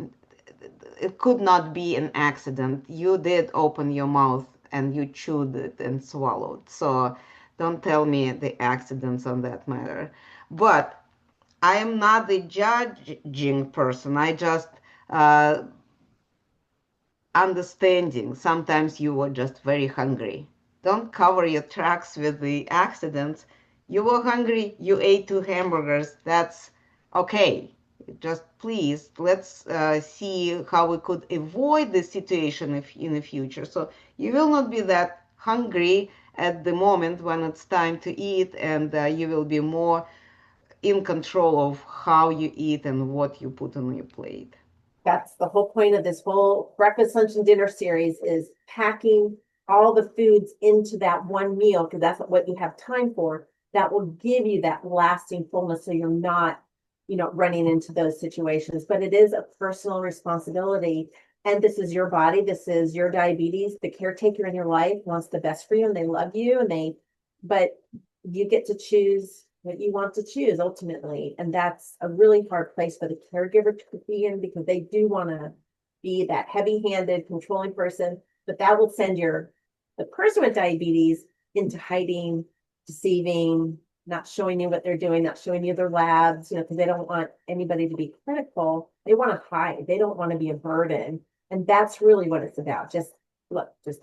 It could not be an accident. You did open your mouth and you chewed it and swallowed. So don't tell me the accidents on that matter. But I am not the judging person. I just uh, understanding sometimes you were just very hungry. Don't cover your tracks with the accidents. You were hungry, you ate 2 hamburgers. That's okay. Just please, let's see how we could avoid this situation in the future. So you will not be that hungry at the moment when it's time to eat, and you will be more in control of how you eat and what you put on your plate. That's the whole point of this whole breakfast, lunch, and dinner series is packing all the foods into that one meal because that's what you have time for. That will give you that lasting fullness so you're not, running into those situations. But it is a personal responsibility. And this is your body, this is your diabetes. The caretaker in your life wants the best for you and they love you but you get to choose what you want to choose ultimately. And that's a really hard place for the caregiver to be in because they do want to be that heavy-handed, controlling person, but that will send the person with diabetes into hiding, deceiving, not showing you what they're doing, not showing you their labs, because they don't want anybody to be critical. They want to hide. They don't want to be a burden. And that's really what it's about. Just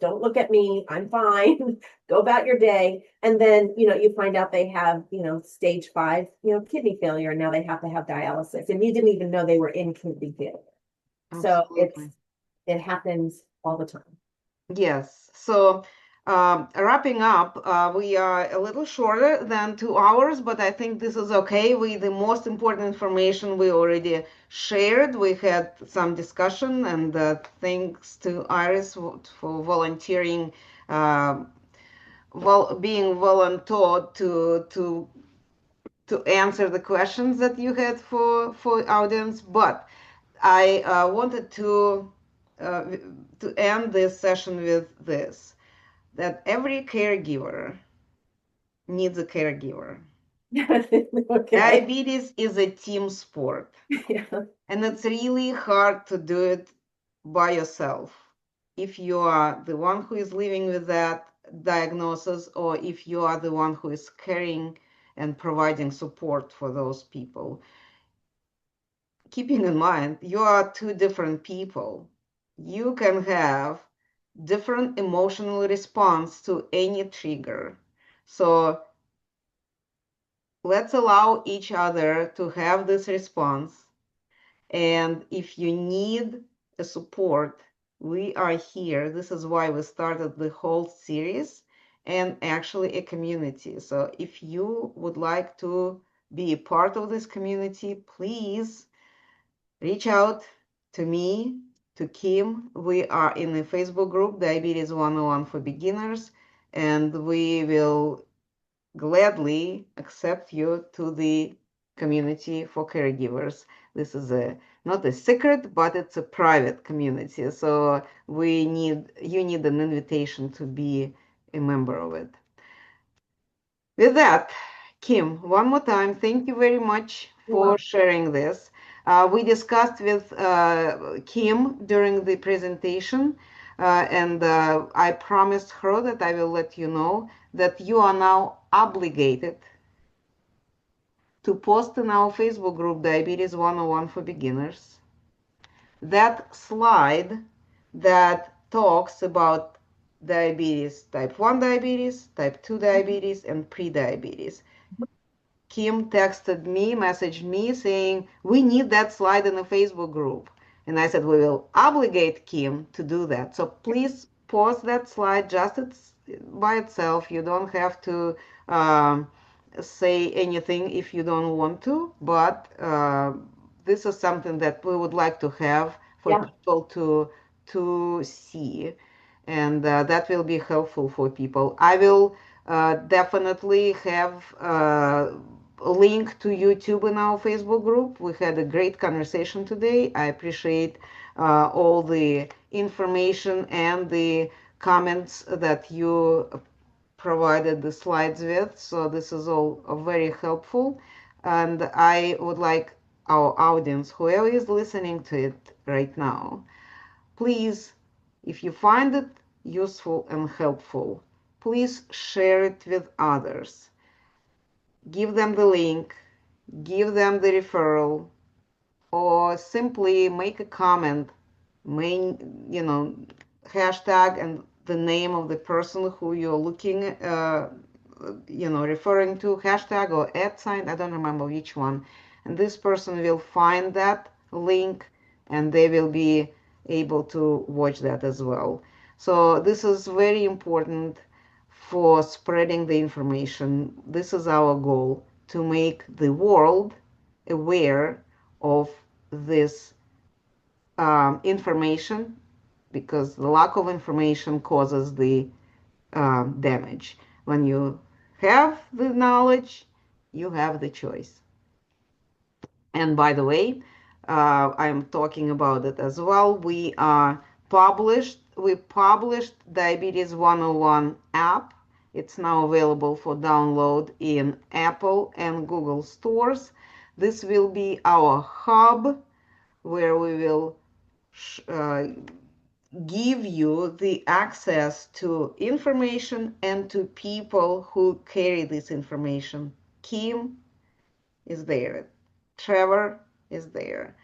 don't look at me. I'm fine. Go about your day. And then, you find out they have, stage 5, kidney failure. And now they have to have dialysis. And you didn't even know they were in kidney failure. So Absolutely. it happens all the time. Yes. So wrapping up, we are a little shorter than 2 hours, but I think this is okay. The most important information we already shared. We had some discussion, and thanks to Iris for volunteering, being volunteered to answer the questions that you had for audience. But I wanted uh, to end this session with this, that every caregiver needs a caregiver. Okay. Diabetes is a team sport, Yeah. and it's really hard to do it by yourself. If you are the one who is living with that diagnosis, or if you are the one who is caring and providing support for those people. Keeping in mind, you are two different people. You can have different emotional response to any trigger. So let's allow each other to have this response. And if you need a support, we are here. This is why we started the whole series, and actually a community. So if you would like to be a part of this community, please reach out to me, to Kim. We are in a Facebook group, Diabetes 101 for Beginners, and we will gladly accept you to the community for caregivers. This is not a secret, but it's a private community. So you need an invitation to be a member of it. With that, Kim, one more time, thank you very much for sharing this. We discussed with Kim during the presentation, and I promised her that I will let you know that you are now obligated to post in our Facebook group, Diabetes 101 for Beginners, that slide that talks about diabetes, type 1 diabetes, type 2 diabetes, and pre-diabetes. Kim texted me, messaged me saying, we need that slide in the Facebook group. And I said, we will obligate Kim to do that. So please post that slide just by itself. You don't have to say anything if you don't want to, but this is something that we would like to have for people to see. And that will be helpful for people. I will definitely have a link to YouTube in our Facebook group. We had a great conversation today. I appreciate all the information and the comments that you provided the slides with. So this is all very helpful. And I would like our audience, whoever is listening to it right now, please, if you find it useful and helpful, please share it with others. Give them the link, give them the referral, or simply make a comment, hashtag and the name of the person who you're looking, referring to, hashtag or @sign, I don't remember which one. And this person will find that link and they will be able to watch that as well. So this is very important for spreading the information. This is our goal, to make the world aware of this information, because the lack of information causes the damage. When you have the knowledge, you have the choice. And by the way, I'm talking about it as well. We published Diabetes 101 app. It's now available for download in Apple and Google stores. This will be our hub where we will give you the access to information and to people who carry this information. Kim is there. Trevor is there.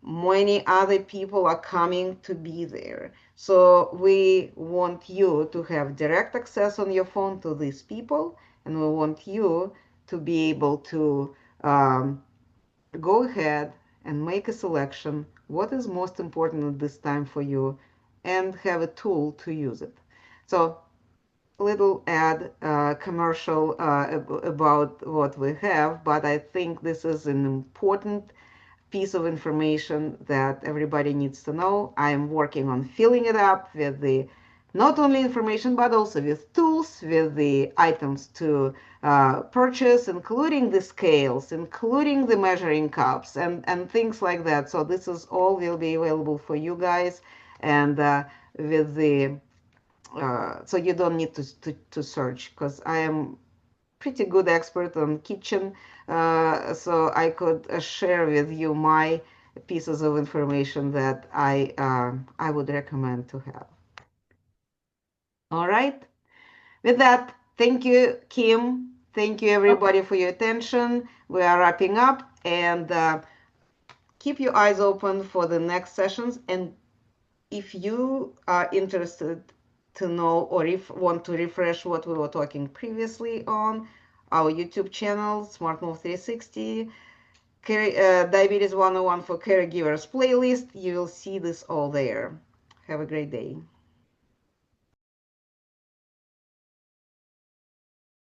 Many other people are coming to be there. So we want you to have direct access on your phone to these people, and we want you to be able to go ahead and make a selection, what is most important at this time for you, and have a tool to use it. So little ad commercial about what we have, but I think this is an important piece of information that everybody needs to know. I am working on filling it up with the not only information but also with tools, with the items to purchase, including the scales, including the measuring cups, and things like that. So this is all will be available for you guys, and with the so you don't need to search, because I am pretty good expert on kitchen, so I could share with you my pieces of information that I would recommend to have. All right. With that, thank you, Kim. Thank you, everybody, for your attention. We are wrapping up, and keep your eyes open for the next sessions. And if you are interested to know or if want to refresh what we were talking previously on our YouTube channel, Smart Move 360, Diabetes 101 for Caregivers playlist, you will see this all there. Have a great day.